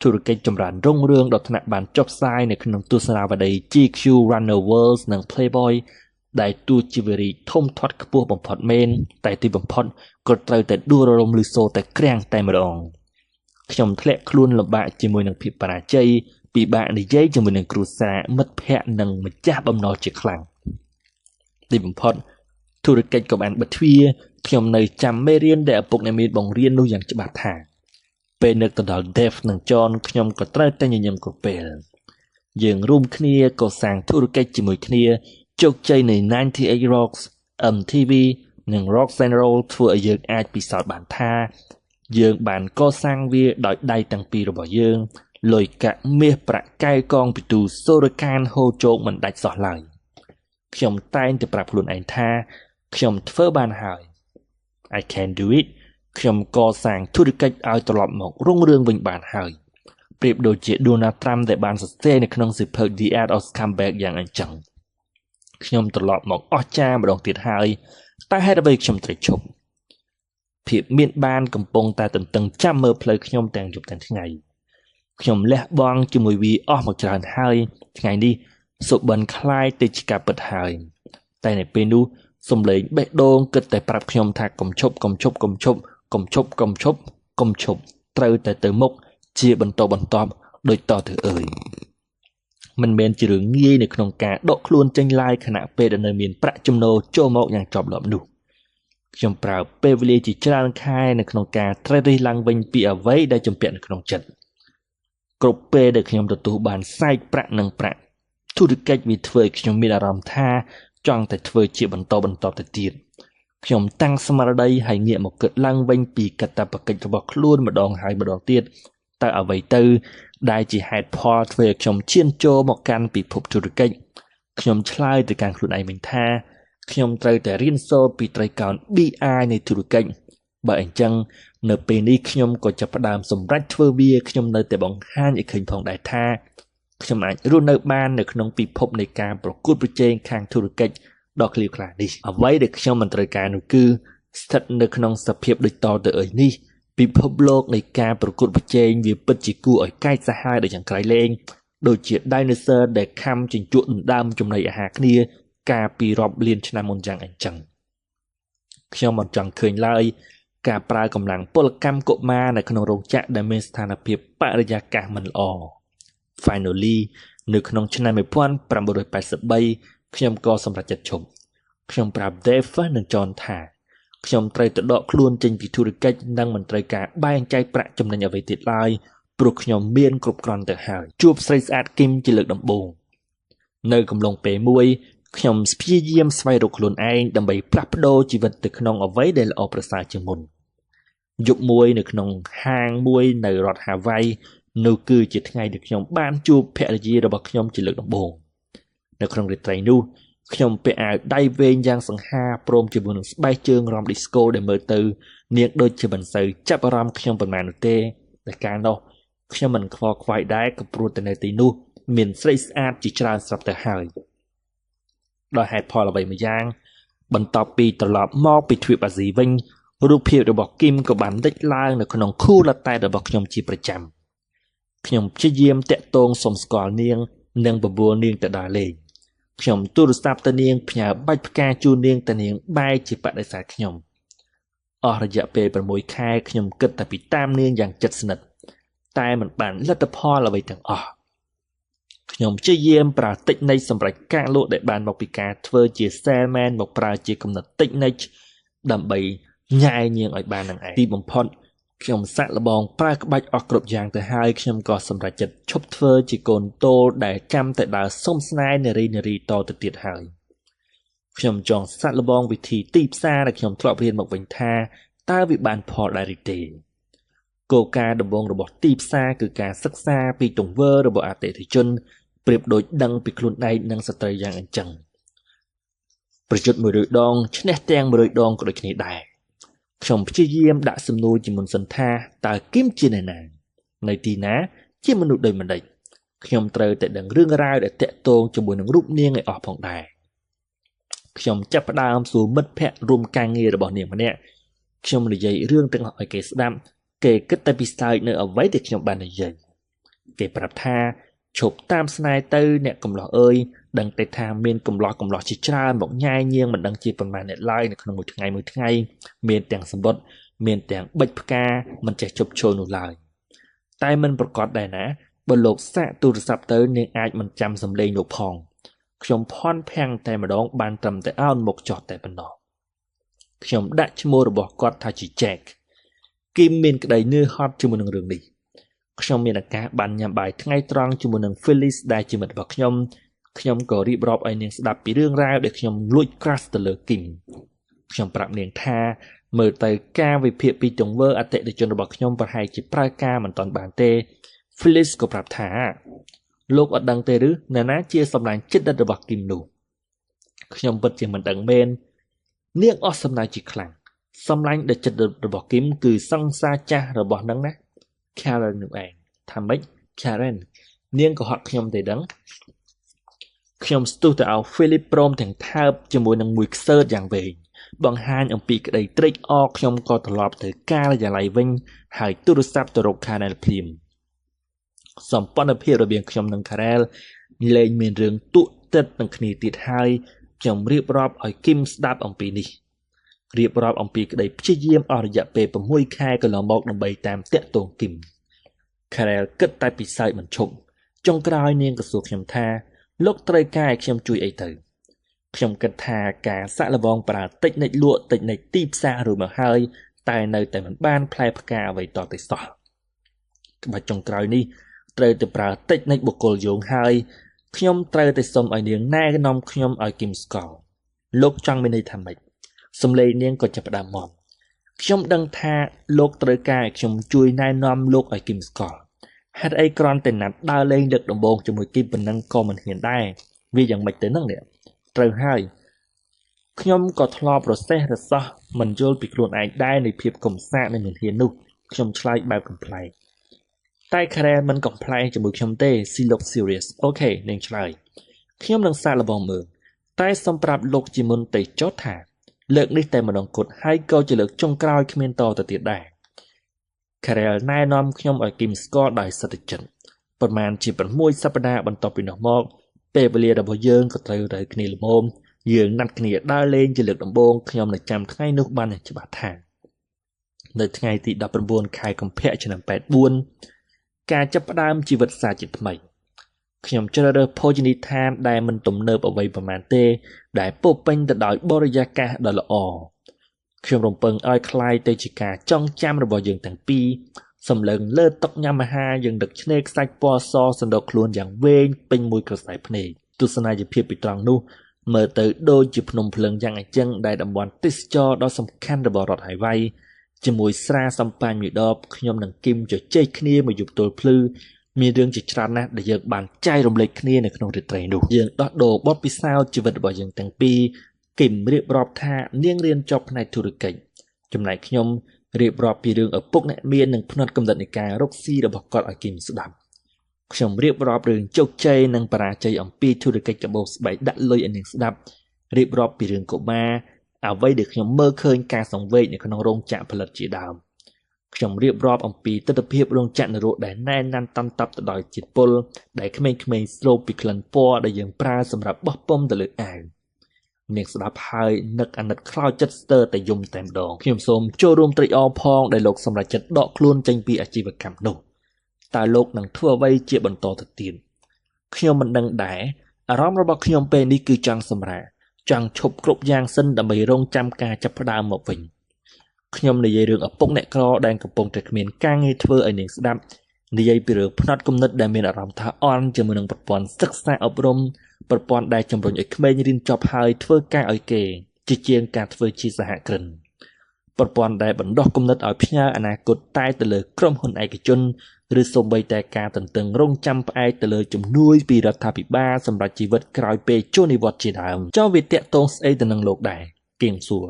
ធុរកិច្ចចម្រើនរុងរឿងដល់ថ្នាក់បានចុះផ្សាយនៅក្នុងទស្សនាវដ្តី GQ Runner World និង Playboy ដែលទូជាវេរីធំធាត់ខ្ពស់បំផុតមែនតែទីបំផុតក៏ត្រូវតែដួលរលំលឺសូរតែក្រាំងតែម្ដងខ្ញុំធ្លាក់ខ្លួនលំបាកជាមួយនឹងភាពបរាជ័យពិបាកនិយាយជាមួយនឹងគ្រួសារមិត្តភ័ក្តិនិងម្ចាស់បំណុលជាខ្លាំងទីបំផុតធុរកិច្ចក៏បានបិទទ្វារខ្ញុំនៅចាំមេរៀនដែលឪពុកអ្នកមានបង្រៀននោះយ៉ាងច្បាស់ថាពេលនឹកទៅដល់ Dave និង John ខ្ញុំក៏ត្រូវតែញញឹមក្រពែលយើងរួមគ្នាកសាងធុរកិច្ចជាមួយគ្នាជោគជ័យនៃ98 Rocks MTV និង Rocks and Roll ធ្វើឲ្យយើងអាចពិសោធន៍បានថាយើងបានកសាងវាដោយដៃទាំងពីររបស់យើងលុយកាក់មាសប្រាក់កែកងពិទូសូរកានហូរជោគមិនដាច់សោះឡើយខ្ញុំតែងតែប្រាប់ខ្លួនឯងថាខ្ញុំធ្វើបានហើយ I can do it ខ្ញុំកសាងធុរកិច្ចឲ្យត្រឡប់មករុងរឿងវិញបានហើយប្រៀបដូចជា Donald Trump ដែលបានសរសេរនៅក្នុងសៀវភៅ The Art of Comeback យ៉ាងអញ្ចឹងខ្ញុំត្រឡប់មកអស្ចារ្យម្ដងទៀតហើយតែហេតុអ្វីខ្ញុំត្រូវឈប់ភាពមានបានកំពុងតែទន្ទឹងចាំមើលផ្លូវខ្ញុំទាំងយប់ទាំងថ្ងៃខ្ញុំលះបង់ជាមួយវាអស់មកច្រើនហើយថ្ងៃនេះសុបិនคล้ายទៅជាការពិតហើយតែនៅពេលនោះសំឡេងបេះដូងគិតតែប្រាប់ខ្ញុំថាកុំឈប់ត្រូវតែទៅមុខជាបន្តបន្ទាប់ដូចតទៅអើយមិនមែនជារឿងងាយនៅក្នុងការដកខ្លួនចេញឡាយខណៈពេលដែលនៅមានប្រាក់ចំណូលចូលមកយ៉ាងជាប់លាប់នោះខ្ញុំប្រើពេលវេលាជាច្រើនខែនៅក្នុងការត្រេះរិះឡើងវិញពីអ្វីដែលជំពាក់នៅក្នុងចិត្តគ្រប់ពេលដែលខ្ញុំទទួលបានសាយប្រាក់និងប្រាក់ធុរកិច្ចវាធ្វើឲ្យខ្ញុំមានអារម្មណ៍ថាចង់តែធ្វើជាបន្តទៅទៀតខ្ញុំតាំងស្មារតីហើយងាកមកគិតឡើងវិញពីកាតព្វកិច្ចរបស់ខ្លួនម្ដងហើយម្ដងទៀតតើអ្វីទៅដែលជាហេតុផលធ្វើឲ្យខ្ញុំឈានចូលមកកាន់ពិភពធុរកិច្ចខ្ញុំឆ្លើយទៅកាន់ខ្លួនឯងវិញថាខ្ញុំត្រូវតែរៀនសូត្រពីត្រីកោណ BI នៃធុរកិច្ចបើអញ្ចឹងនៅពេលនេះខ្ញុំក៏ចាប់ផ្ដើមសម្រេចធ្វើវាខ្ញុំនៅតែបង្ហាញឲ្យឃើញផងដែរថាខ្ញុំអាចរស់នៅបាននៅក្នុងពិភពនៃការប្រកួតប្រជែងខាងធុរកិច្ចដ៏ក្លៀវក្លានេះអ្វីដែលខ្ញុំមិនត្រូវការនោះគឺស្ថិតនៅក្នុងសភាពដូចតទៅអីនេះពិភពលោកនៃការប្រកួតប្រជែងវាពិតជាគួរឲ្យកែកសាហាវដោយយ៉ាងក្រៃលែងដូចជា Dinosaur ដែលខំជញ្ជក់ដណ្ដើមចំណីអាហារគ្នាកាលពីរាប់លានឆ្នាំមុនយ៉ាងអញ្ចឹងខ្ញុំមិនចង់ឃើញឡើយការប្រើកម្លាំងពលកម្មកុមារនៅក្នុងរោងចក្រដែលមានស្ថានភាពបរិយាកាសមិនល្អ Finally នៅក្នុងឆ្នាំ1983ខ្ញុំក៏សម្រេចចិត្តឈប់ខ្ញុំប្រាប់ Dave និង John ថាខ្ញុំត្រូវទៅដកខ្លួនចេញពីធុរកិច្ចនិងមិនត្រូវការបែងចែកប្រាក់ចំណេញអ្វីទៀតឡើយព្រោះខ្ញុំមានគ្រប់គ្រាន់ទៅហើយជួបស្រីស្អាតគឹមជាលើកដំបូងនៅកំឡុងពេលមួយខ្ញុំព្យាយាមស្វែងរកខ្លួនឯងដើម្បីផ្លាស់ប្ដូរជីវិតទៅក្នុងអ្វីដែលល្អប្រសើរជាងមុនយប់មួយនៅក្នុងហាងមួយនៅរដ្ឋ Hawaii នោះគឺជាថ្ងៃដែលខ្ញុំបានជួបភរិយារបស់ខ្ញុំជាលើកដំបូងនៅក្នុងរាត្រីនោះខ្ញុំពាក់អាវដៃវែងយ៉ាងសង្ហាព្រមជាមួយនឹងស្បែកជើងរំ disco ដែលមើលទៅនាងដូចជាមិនសូវចាប់អារម្មណ៍ខ្ញុំប៉ុន្មាននោះទេតែកាលនោះខ្ញុំមិនខ្វល់ខ្វាយដែរក៏ព្រោះតែនៅទីនោះមានស្រីស្អាតជាច្រើនស្រាប់ទៅហើយដោយហេតុផលអ្វីមួយយ៉ាងបន្ទាប់ពីត្រឡប់មកពីទ្វីបអាស៊ីវិញរូបភាពរបស់គឹមក៏បានលេចឡើងនៅក្នុងខួរលតែរបស់ខ្ញុំជាប្រចាំខ្ញុំព្យាយាមតាក់ទងសុំស្គាល់នាងនិងបបួលនាងទៅដើរលេងខ្ញុំទូរស័ព្ទទៅនាងផ្ញើបាច់ផ្កាជូននាងតែនាងបែរជាបដិសេធខ្ញុំអស់រយៈពេល6ខែខ្ញុំគិតតែពីតាមនាងយ៉ាងជិតស្និទ្ធតែមិនបានលទ្ធផលអ្វីទាំងអស់ខ្ញុំព្យាយាមប្រើតិចនិចសម្រាប់ការលក់ដែលបានមកពីការធ្វើជា salesman មកប្រើជាគំនិតតិចនិចដើម្បីញ៉ែនាងឲ្យបាននឹងឯងទីបំផុតខ្ញុំសាក់លបងប្រើក្បាច់អស់គ្រប់យ៉ាងទៅហើយខ្ញុំក៏សម្រេចចិត្តឈប់ធ្វើជាកូនតូលដែលចាំតែដើរសុំស្នេហ៍នារីតទៅទៀតហើយខ្ញុំចង់សាក់លបងវិធីទីផ្សារដែលខ្ញុំធ្លាប់រៀនមកវិញថាតើវាបានផលដែរឬទេគោលការណ៍ដំបូងរបស់ទីផ្សារគឺការសិក្សាពីទង្វើរបស់អតិថិជនប្រៀបដូចដឹងពីខ្លួនឯងនិងស្ត្រីយ៉ាងអញ្ចឹងប្រយុទ្ធ100ដងឈ្នះទាំង100ដងក៏ដូចគ្នាដែរខ្ញុំព្យាយាមដាក់សំណួរជាមុនសិនថាតើគឹមជាអ្នកណានៅទីណាជាមនុស្សដូចម្ដេចខ្ញុំត្រូវតែដឹងរឿងរ៉ាវដែលតាក់ទងជាមួយនឹងរូបនាងឲ្យអស់ផងដែរ ខ្ញុំចាប់ផ្ដើមសួរមិត្តភ័ក្តិរួមការងាររបស់នាងម្នាក់ខ្ញុំនិយាយរឿងទាំងអស់ឲ្យគេស្ដាប់គេគិតតែពិសោធន៍នៅអ្វីដែលខ្ញុំបាននិយាយគេប្រាប់ថាឈប់តាមស្នេហ៍ទៅអ្នកកំឡោះអើយដឹងតែថាមានកំឡោះជាច្រើនមកញ៉ែញៀងមិនដឹងជាប៉ុន្មានអ្នកឡើយនៅក្នុងមួយថ្ងៃមានទាំងសម្បត្តិមានទាំងបិចផ្កាមិនចេះជប់ឈរនោះឡើយតែមិនប្រកាសដែរណាបើលោកសាកទូរស័ព្ទទៅនាងអាចមិនចាំសំឡេងលោកផងខ្ញុំភ័ន្តភាំងតែម្ដងបានត្រឹមតែអោនមកចោះតែប៉ុណ្ណោះខ្ញុំដាក់ឈ្មោះរបស់គាត់ថាជា Jack គីមមានក្តីនឿយហត់ជាមួយនឹងរឿងនេះខ្ញុំមានឱកាសបានញ៉ាំបាយថ្ងៃត្រង់ជាមួយនឹង Phyllis ដែលជាមិត្តរបស់ខ្ញុំក៏រៀបរាប់ឲ្យនាងស្ដាប់ពីរឿងរ៉ាវដែលខ្ញុំលួច crush ទៅលើគីមខ្ញុំប្រាប់នាងថាមើលទៅការវិភាគពីទង្វើអតិថិជនរបស់ខ្ញុំប្រហែលជាប្រើការមិនទាន់បានទេ Phyllis ក៏ប្រាប់ថាលោកអត់ដឹងទេឬនរណាជាសម្លាញ់ចិត្តដិតរបស់គីមនោះខ្ញុំពិតជាមិនដឹងមែននាងអស់សំណើជាខ្លាំងសម្លាញ់ដែលចិត្តដិតរបស់គីមគឺសង្សារចាស់របស់នឹងណា Karen នោះឯងថាម៉េច Karen នាងក៏ហត់ខ្ញុំទេដឹងខ្ញុំស្ទុះទៅឲ្យ Philip ព្រមទាំងថើបជាមួយនឹងមួយខ្សើតយ៉ាងវែងបង្ហាញអំពីក្តីត្រេកអរខ្ញុំក៏ត្រឡប់ទៅការិយាល័យវិញហើយទូរស័ព្ទទៅរក Karen ភ្លាមសម្ព័ន្ធភាពរវាងខ្ញុំនិង Karen លែងមានរឿងទុតិតនឹងគ្នាទៀតហើយខ្ញុំរៀបរាប់ឲ្យគីមស្ដាប់អំពីនេះរៀបរាប់អំពីក្តីព្យាយាមអស់រយៈពេល6ខែកន្លងមកដើម្បីតាមតាក់ទងគីម Karen គិតតែពិសោធន៍មិនឈប់ចុងក្រោយនាងក៏សួរខ្ញុំថាលោកត្រូវការឲ្យខ្ញុំជួយអីទៅខ្ញុំគិតថាការសាក់លបងប្រើតិចនិចលក់តិចនិចទីផ្សាររួចមកហើយតែនៅតែមិនបានផ្លែផ្កាអ្វីតទៅសោះក្បាច់ចុងក្រោយនេះត្រូវតែប្រើតិចនិចបុគ្គលយោងហើយខ្ញុំត្រូវតែសុំឲ្យនាងណែនាំខ្ញុំឲ្យគីមស្គាល់លោកចង់មានន័យថាម៉េចសំឡេងនាងក៏ចាប់ផ្ដើមមកខ្ញុំដឹងថាលោកត្រូវការឲ្យខ្ញុំជួយណែនាំលោកឲ្យគីមស្គាល់ហេតុអីគ្រាន់តែណាត់ដើរលេងលើកដំបូងជាមួយគីមប៉ុណ្ណឹងក៏មិនហ៊ានដែរវាយ៉ាងម៉េចទៅនឹងនេះត្រូវហើយខ្ញុំក៏ធ្លាប់រសេះរសោះមិនយល់ពីខ្លួនឯងដែរនៃភាពកំសាកនៃមិនហ៊ាននោះខ្ញុំឆ្លើយបែបកំ pl តែ Karen មិនកំ pl ជាមួយខ្ញុំទេ She look serious អូខេនាងឆ្លើយខ្ញុំនឹងសាកល្បងមើលតែសូមប្រាប់លោកជាមុនទៅចុះថាលើកនេះតែម្ដងគត់ហើយក៏ជាលើកចុងក្រោយគ្មានតទៅទៀតដែរ Karen ណែនាំខ្ញុំឲ្យគីមស្គាល់ដោយសិទ្ធិចិត្តប្រហែលជា6សប្តាហ៍បន្ទាប់ពីនោះមកពេលវេលារបស់យើងក៏ត្រូវគ្នាល្មមយើងណាត់គ្នាដើរលេងជាលើកដំបូងខ្ញុំនៅចាំថ្ងៃនោះបានយ៉ាងច្បាស់ថានៅថ្ងៃទី19ខែកុម្ភៈឆ្នាំ84ការចាប់ផ្ដើមជីវិតសាជាថ្មីខ្ញុំជ្រើសរើសភោជនីយដ្ឋានដែលមិនទំនើបអ្វីប្រហែលទេដែលពោពេញទៅដោយបរិយាកាសដ៏ល្អខ្ញុំរំពឹងឲ្យคล้ายទៅជាការចងចាំរបស់យើងទាំងពីរសម្លឹងលើតុញ៉ាំអាហារយើងដឹកឆ្នេរខ្សាច់ពណ៌សសណ្ដោខ្លួនយ៉ាងវែងពេញមួយក្រសែភ្នែកទស្សនីយភាពពីត្រង់នោះមើលទៅដូចជាភ្នំភ្លើងយ៉ាងអញ្ចឹងដែលតំបន់ទេសចរដ៏សំខាន់របស់រដ្ឋហៃវ៉ៃជាមួយស្រាសម្ប៉ាញ់មួយដបខ្ញុំនិងគីមជជែកគ្នាមួយយប់ទល់ភ្លឺមានរឿងជាច្រើនណាស់ដែលយើងបានចែករំលែកគ្នានៅក្នុងរាត្រីនោះយើងដោះដូរបទពិសោធន៍ជីវិតរបស់យើងទាំងពីរគីមរៀបរាប់ថានាងរៀនចប់ផ្នែកធុរកិច្ចចំណែកខ្ញុំរៀបរាប់ពីរឿងឪពុកអ្នកមាននិងផ្នត់គំនិតនៃការរកស៊ីរបស់គាត់ឲ្យគីមស្ដាប់ខ្ញុំរៀបរាប់រឿងជោគជ័យនិងបរាជ័យអំពីធុរកិច្ចកាបូបស្បែកដាក់លុយឲ្យនាងស្ដាប់រៀបរាប់ពីរឿងកុមារអ្វីដែលខ្ញុំមើលឃើញការសង្វេគនៅក្នុងរោងចក្រផលិតជាដើមខ្ញុំរៀបរាប់អំពីទស្សនវិជ្ជារោងចក្រនរកដែលណែនណាន់តាន់តាប់ទៅដោយជាតិពុលដែលក្មេងៗស្រូបពីក្លិនពណ៌ដែលយើងប្រើសម្រាប់បោះពុម្ពទៅលើអាវនាងស្ដាប់ហើយនឹកអាណិតខ្លោចចិត្តស្ទើរតែយំតែម្ដងខ្ញុំសូមចូលរួមត្រេកអរផងដែលលោកសម្រេចចិត្តដកខ្លួនចេញពីអាជីវកម្មនោះតើលោកនឹងធ្វើអ្វីជាបន្តទៅទៀតខ្ញុំមិនដឹងដែរអារម្មណ៍របស់ខ្ញុំពេលនេះគឺចង់សម្រាកចង់ឈប់គ្រប់យ៉ាងសិនដើម្បីរងចាំការចាប់ផ្ដើមមកវិញខ្ញុំនិយាយរឿងឪពុកអ្នកក្រដែលកំពុងតែគ្មានការងារធ្វើឲ្យនាងស្ដាប់និយាយពីរឿងផ្នត់គំនិតដែលមានអារម្មណ៍ថាអន់ជាមួយនឹងប្រព័ន្ធសិក្សាអប់រំប្រព័ន្ធដែលជំរុញឲ្យក្មេងរៀនចប់ហើយធ្វើការឲ្យគេជាជាងការធ្វើជាសហគ្រិនប្រព័ន្ធដែលបណ្ដុះគំនិតឲ្យផ្ញើអនាគតតែទៅលើក្រុមហ៊ុនឯកជនឬសូម្បីតែការទន្ទឹងរង់ចាំផ្អែកទៅលើជំនួយពីរដ្ឋាភិបាលសម្រាប់ជីវិតក្រោយពេលចូលនិវត្តន៍ជាដើមចុះវាតាក់ទងស្អីទៅនឹងលោកដែរគៀងសួរ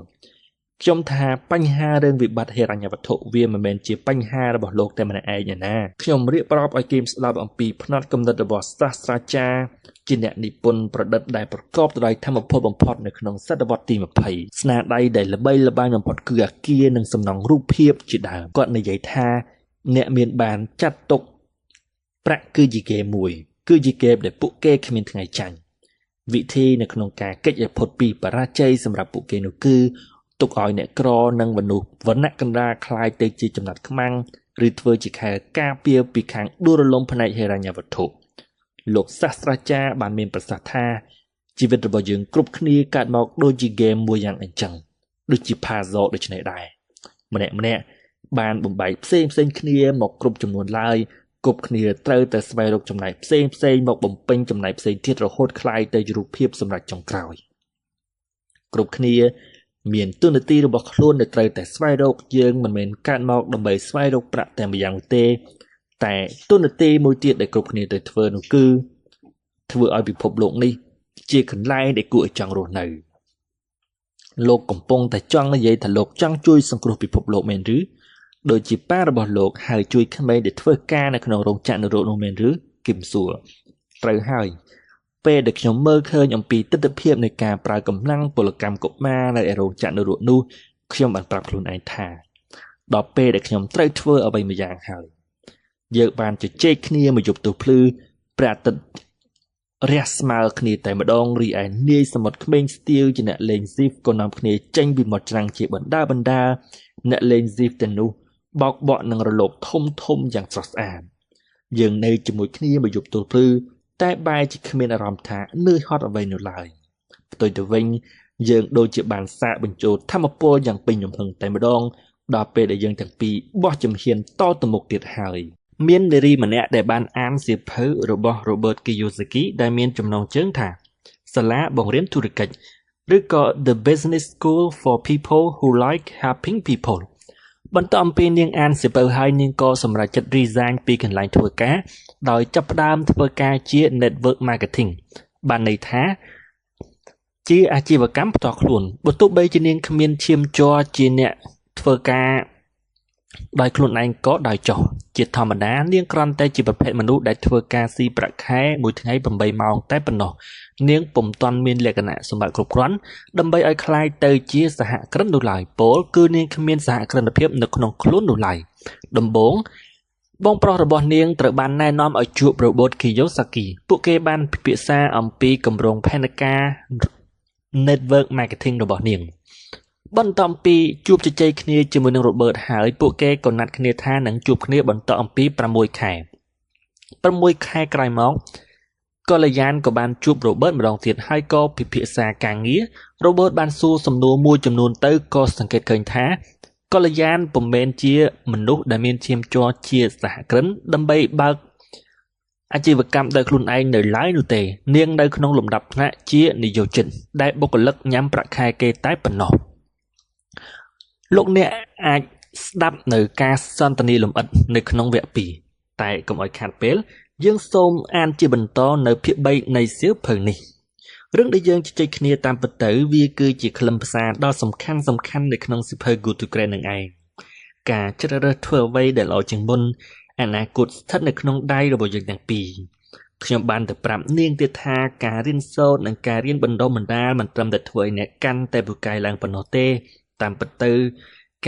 ខ្ញុំថាបញ្ហារឿងវិបត្តិហិរញ្ញវត្ថុវាមិនមែនជាបញ្ហារបស់លោកតែម្នាក់ឯងណាខ្ញុំរៀបរាប់ឲ្យគីមស្ដាប់អំពីផ្នត់គំនិតរបស់សាស្ត្រាចារ្យ ជាអ្នកនិពន្ធប្រឌិតដែលប្រកបដោយធម៌ពលបំផុតនៅក្នុងសតវត្សទី20ស្នាដៃដែលល្បីល្បាញបំផុតគឺអាគារនិងសំណង់រូបភាពជាដើមគាត់និយាយថាអ្នកមានបានចាត់ទុកប្រាក់គឺជាហ្គេមមួយគឺជាហ្គេមដែលពួកគេគ្មានថ្ងៃចាញ់វិធីនៅក្នុងការគេចឲ្យផុតពីបរាជ័យសម្រាប់ពួកគេនោះគឺទុកឲ្យអ្នកក្រនិងមនុស្សវណ្ណៈកណ្ដាលคล้ายទៅជាចំណាត់ខ្មាំងឬធ្វើជាខែលការពារពីខាងដួលរលំផ្នែកហិរញ្ញវត្ថុលោកសាស្ត្រាចារ្យបានមានប្រសាសន៍ថាជីវិតរបស់យើងគ្រប់គ្នាកើតមកដូចជាហ្គេមមួយយ៉ាងអញ្ចឹងដូចជា puzzle ដូចនេះដែរម្នាក់បានបំបែកផ្សេងគ្នាមកគ្រប់ចំនួនឡើយគ្រប់គ្នាត្រូវតែស្វែងរកចំណែកផ្សេងមកបំពេញចំណែកផ្សេងទៀតរហូតคล้ายទៅជារូបភាពសម្រាប់ចុងក្រោយគ្រប់គ្នាមានទូនាទីរបស់ខ្លួនដែលត្រូវតែស្វែងរកយើងមិនមែនកើតមកដើម្បីស្វែងរកប្រាក់តែម្យ៉ាងទេតែទូនាទីមួយទៀតដែលគ្រប់គ្នាត្រូវធ្វើនោះគឺធ្វើឲ្យពិភពលោកនេះជាកន្លែងដែលគួរឲ្យចង់រស់នៅលោកកំពុងតែចង់និយាយថាលោកចង់ជួយសង្គ្រោះពិភពលោកមែនឬដូចជាប៉ារបស់លោកហើយជួយក្មេងដែលធ្វើការនៅក្នុងរោងចក្រនរកនោះមែនឬគឹមសួរត្រូវហើយពេលដែលខ្ញុំមើលឃើញអំពីទស្សនវិជ្ជានៃការប្រើកម្លាំងពលកម្មកុមារនៅរោងចក្រនរកនោះខ្ញុំបានប្រាប់ខ្លួនឯងថាដល់ពេលដែលខ្ញុំត្រូវធ្វើអ្វីមួយយ៉ាងហើយយើងបានជជែកគ្នាមួយយប់ទល់ភ្លឺព្រះអាទិត្យរះស្មើគ្នាតែម្ដងរីឯនាយសមុទ្រក្មេងស្ទាវជាអ្នកលេងស៊ីហ្វក៏នាំគ្នាចេញពីមាត់ច្រាំងជាបណ្ដាអ្នកលេងស៊ីហ្វទាំងនោះបោកបក់នឹងរលកធំយ៉ាងស្រស់ស្អាតយើងនៅជាមួយគ្នាមួយយប់ទល់ភ្លឺតែបែរជាគ្មានអារម្មណ៍ថានឿយហត់អ្វីនោះឡើយផ្ទុយទៅវិញយើងដូចជាបានសាកបញ្ចូលធម្មពលយ៉ាងពេញលំហឹងតែម្ដងដល់ពេលដែលយើងទាំងពីរបោះជំហានតទៅមុខទៀតហើយមាននារីម្នាក់ដែលបានអានសៀវភៅរបស់ Robert Kiyosaki ដែលមានចំណងជើងថាសាលាបង្រៀនធុរកិច្ចឬក៏ The Business School for People Who Like Helping People បន្ទាប់ពីនាងអានសៀវភៅហើយនាងក៏សម្រេចចិត្ត resign ពីកន្លែងធ្វើការដោយចាប់ផ្ដើមធ្វើការជា network marketing បានន័យថាជាអាជីវកម្មផ្ទាល់ខ្លួនបើទោះបីជានាងគ្មានឈាមជ័រជាអ្នកធ្វើការដោយខ្លួនឯងក៏ដោយចុះជាធម្មតានាងគ្រាន់តែជាប្រភេទមនុស្សដែលធ្វើការស៊ីប្រាក់ខែមួយថ្ងៃ8ម៉ោងតែប៉ុណ្ណោះនាងពុំទាន់មានលក្ខណៈសម្បត្តិគ្រប់គ្រាន់ដើម្បីឲ្យคล้ายទៅជាសហគ្រិននោះឡើយពោលគឺនាងគ្មានសហគ្រិនភាពនៅក្នុងខ្លួននោះឡើយដំបូងបងប្រុសរបស់នាងត្រូវបានណែនាំឲ្យជួប Robert Kiyosaki ពួកគេបានពិភាក្សាអំពីគម្រោងផែនការ network marketing របស់នាងបន្ទាប់ពីជួបជជែកគ្នាជាមួយនឹង Robert ហើយពួកគេក៏ណាត់គ្នាថានឹងជួបគ្នាបន្តអំពី6ខែក្រោយមកកល្យានក៏បានជួប Robert ម្ដងទៀតហើយក៏ពិភាក្សាការងារ Robert បានសួរសំណួរមួយចំនួនទៅក៏សង្កេតឃើញថាកល្យានពុំមែនជាមនុស្សដែលមានឈាមជ័រជាសហគ្រិនដើម្បីបើកអាជីវកម្មដោយខ្លួនឯងនៅឡើយនោះទេនាងនៅក្នុងលំដាប់ថ្នាក់ជានិយោជិតដែលបុគ្គលិកញ៉ាំប្រាក់ខែគេតែប៉ុណ្ណោះលោកអ្នកអាចស្ដាប់នៅការសន្ទនាលម្អិតនៅក្នុងវគ្គ2តែកុំឲ្យខាតពេលយើងសូមអានជាបន្តនៅភាគ3នៃសៀវភៅនេះរឿងដែលយើងជជែកគ្នាតាមពិតទៅវាគឺជាខ្លឹមសារដ៏សំខាន់នៅក្នុងសៀវភៅ Good to Great នឹងឯងការជ្រើសរើសធ្វើអ្វីដែលល្អជាងមុនអនាគតស្ថិតនៅក្នុងដៃរបស់យើងទាំងពីរខ្ញុំបានទៅប្រាប់នាងទៀតថាការរៀនសូត្រនិងការរៀនបណ្ដុះបណ្ដាលមិនត្រឹមតែធ្វើឲ្យអ្នកកាន់តែពូកែឡើងប៉ុណ្ណោះទេតាមពិតទៅ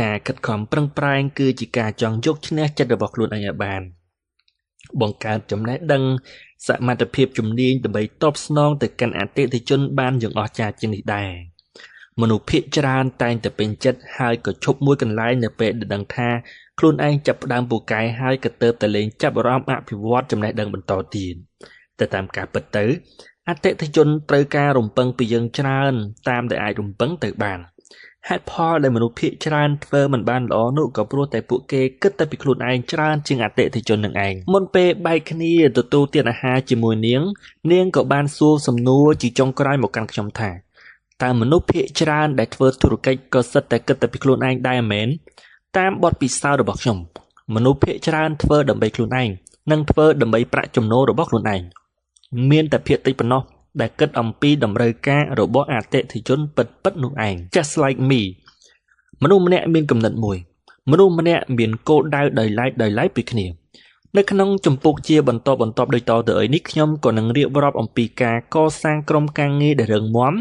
ការខិតខំប្រឹងប្រែងគឺជាការចង់យកឈ្នះចិត្តរបស់ខ្លួនឯងឲ្យបានបង្កើតចំណេះដឹងសមត្ថភាពជំនាញដើម្បីតបស្នងទៅកាន់អតិថិជនបានយ៉ាងអស្ចារ្យជាងនេះដែរមនុស្សភាគច្រើនតែងតែពេញចិត្តហើយក៏ឈប់មួយកន្លែងនៅពេលដែលដឹងថាខ្លួនឯងចាប់ផ្ដើមពូកែហើយក៏ទៅតែលេងចាប់អារម្មណ៍អភិវឌ្ឍចំណេះដឹងបន្តទៀតតែតាមការពិតទៅអតិថិជនត្រូវការរំពឹងពីយើងច្រើនតាមដែលអាចរំពឹងទៅបានហេតុផលដែលមនុស្សភាគច្រើនធ្វើមិនបានល្អនោះក៏ព្រោះតែពួកគេគិតតែពីខ្លួនឯងច្រើនជាងអតិថិជននឹងឯងមុនពេលបែកគ្នាទទួលទានអាហារជាមួយនាងក៏បានសួរសំណួរជាចុងក្រោយមកកាន់ខ្ញុំថាតើមនុស្សភាគច្រើនដែលធ្វើធុរកិច្ចក៏សិតតែគិតតែពីខ្លួនឯងដែរមែនតាមបទពិសោធន៍របស់ខ្ញុំមនុស្សភាគច្រើនធ្វើដើម្បីខ្លួនឯងនិងធ្វើដើម្បីប្រាក់ចំណូលរបស់ខ្លួនឯងមានតែភាគតិចប៉ុណ្ណោះដែលគិតអំពីតម្រូវការរបស់អតិថិជនពិតនោះឯង Just like me មនុស្សម្នាក់មានគំនិតមួយមនុស្សម្នាក់មានគោលដៅដោយឡែកពីគ្នា នៅក្នុងចម្ពោះជាបន្តដោយតទៅនេះខ្ញុំក៏នឹងរៀបរាប់អំពីការកសាងក្រុមការងារដែលរឹងមាំ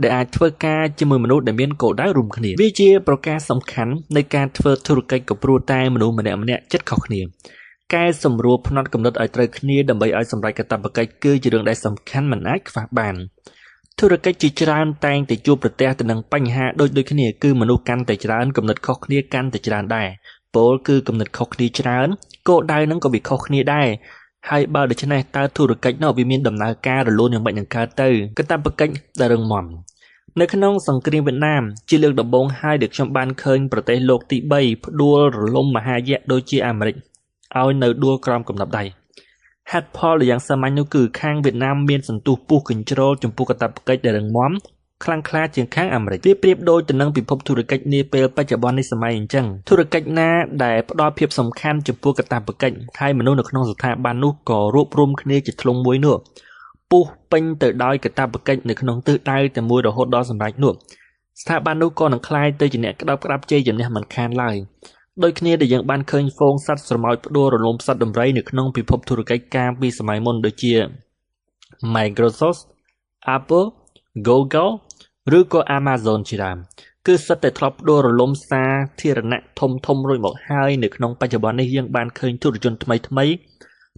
ដែលអាចធ្វើការជាមួយមនុស្សដែលមានគោលដៅរួមគ្នាវាជាប្រការសំខាន់នៃការធ្វើធុរកិច្ចក៏ព្រោះតែមនុស្សម្នាក់ចិត្តខុសគ្នាកែសម្រួលផ្នត់កំណត់ឲ្យត្រូវគ្នាដើម្បីឲ្យសម្រេចកាតព្វកិច្ចគឺជារឿងដែលសំខាន់មិនអាចខ្វះបានធុរកិច្ចជាច្រើនតែងតែជួបប្រទះទៅនឹងបញ្ហាដូចគ្នាគឺមនុស្សកាន់តែច្រើនកំណត់ខុសគ្នាកាន់តែច្រើនដែរពលគឺកំណត់ខុសគ្នាច្រើនគោលដៅនឹងក៏វាខុសគ្នាដែរហើយបើដូច្នេះតើធុរកិច្ចនោះវាមានដំណើរការរលូនយ៉ាងម៉េចនឹងកើតទៅកាតព្វកិច្ចដែលរឹងមាំនៅក្នុងសង្គ្រាមវៀតណាមជាលើកដំបូងហើយដែលខ្ញុំបានឃើញប្រទេសលោកទី3ផ្ដួលរលំមហាយៈដូចជាអាមេរិកឲ្យនៅដួលក្រោមកំណប់ដៃហេតុផលដែលយ៉ាងសាមញ្ញនោះគឺខាងវៀតណាមមានសន្ទុះពុះកញ្ជ្រោលចំពោះកាតព្វកិច្ចដែលរឹងមាំខ្លាំងក្លាជាងខាងអាមេរិកវាប្រៀបដូចទៅនឹងពិភពធុរកិច្ចនាពេលបច្ចុប្បន្ននេះសម័យអញ្ចឹងធុរកិច្ចណាដែលផ្ដល់ភាពសំខាន់ចំពោះកាតព្វកិច្ចហើយមនុស្សនៅក្នុងស្ថាប័ននោះក៏រួបរวมគ្នាជាធ្លុងមួយនោះពុះពេញទៅដោយកាតព្វកិច្ចនៅក្នុងទិសដៅតែមួយរហូតដល់សម្រេចនោះស្ថាប័ននោះក៏នឹងក្លាយទៅជាអ្នកក្តាប់ជ័យជំនះមិនខានឡើយដោយគ្នាដែលយើងបានឃើញហ្វូងសត្វស្រមោចផ្ដួលរលំសត្វដំរីនៅក្នុងពិភពធុរកិច្ចកាលពីសម័យមុនដូចជា Microsoft, Apple, Google ឬក៏ Amazon ជាដើមគឺសិតតែធ្លាប់ផ្ដួលរលំសាធារណៈធំរួចមកហើយនៅក្នុងបច្ចុប្បន្ននេះយើងបានឃើញធុរជនថ្មី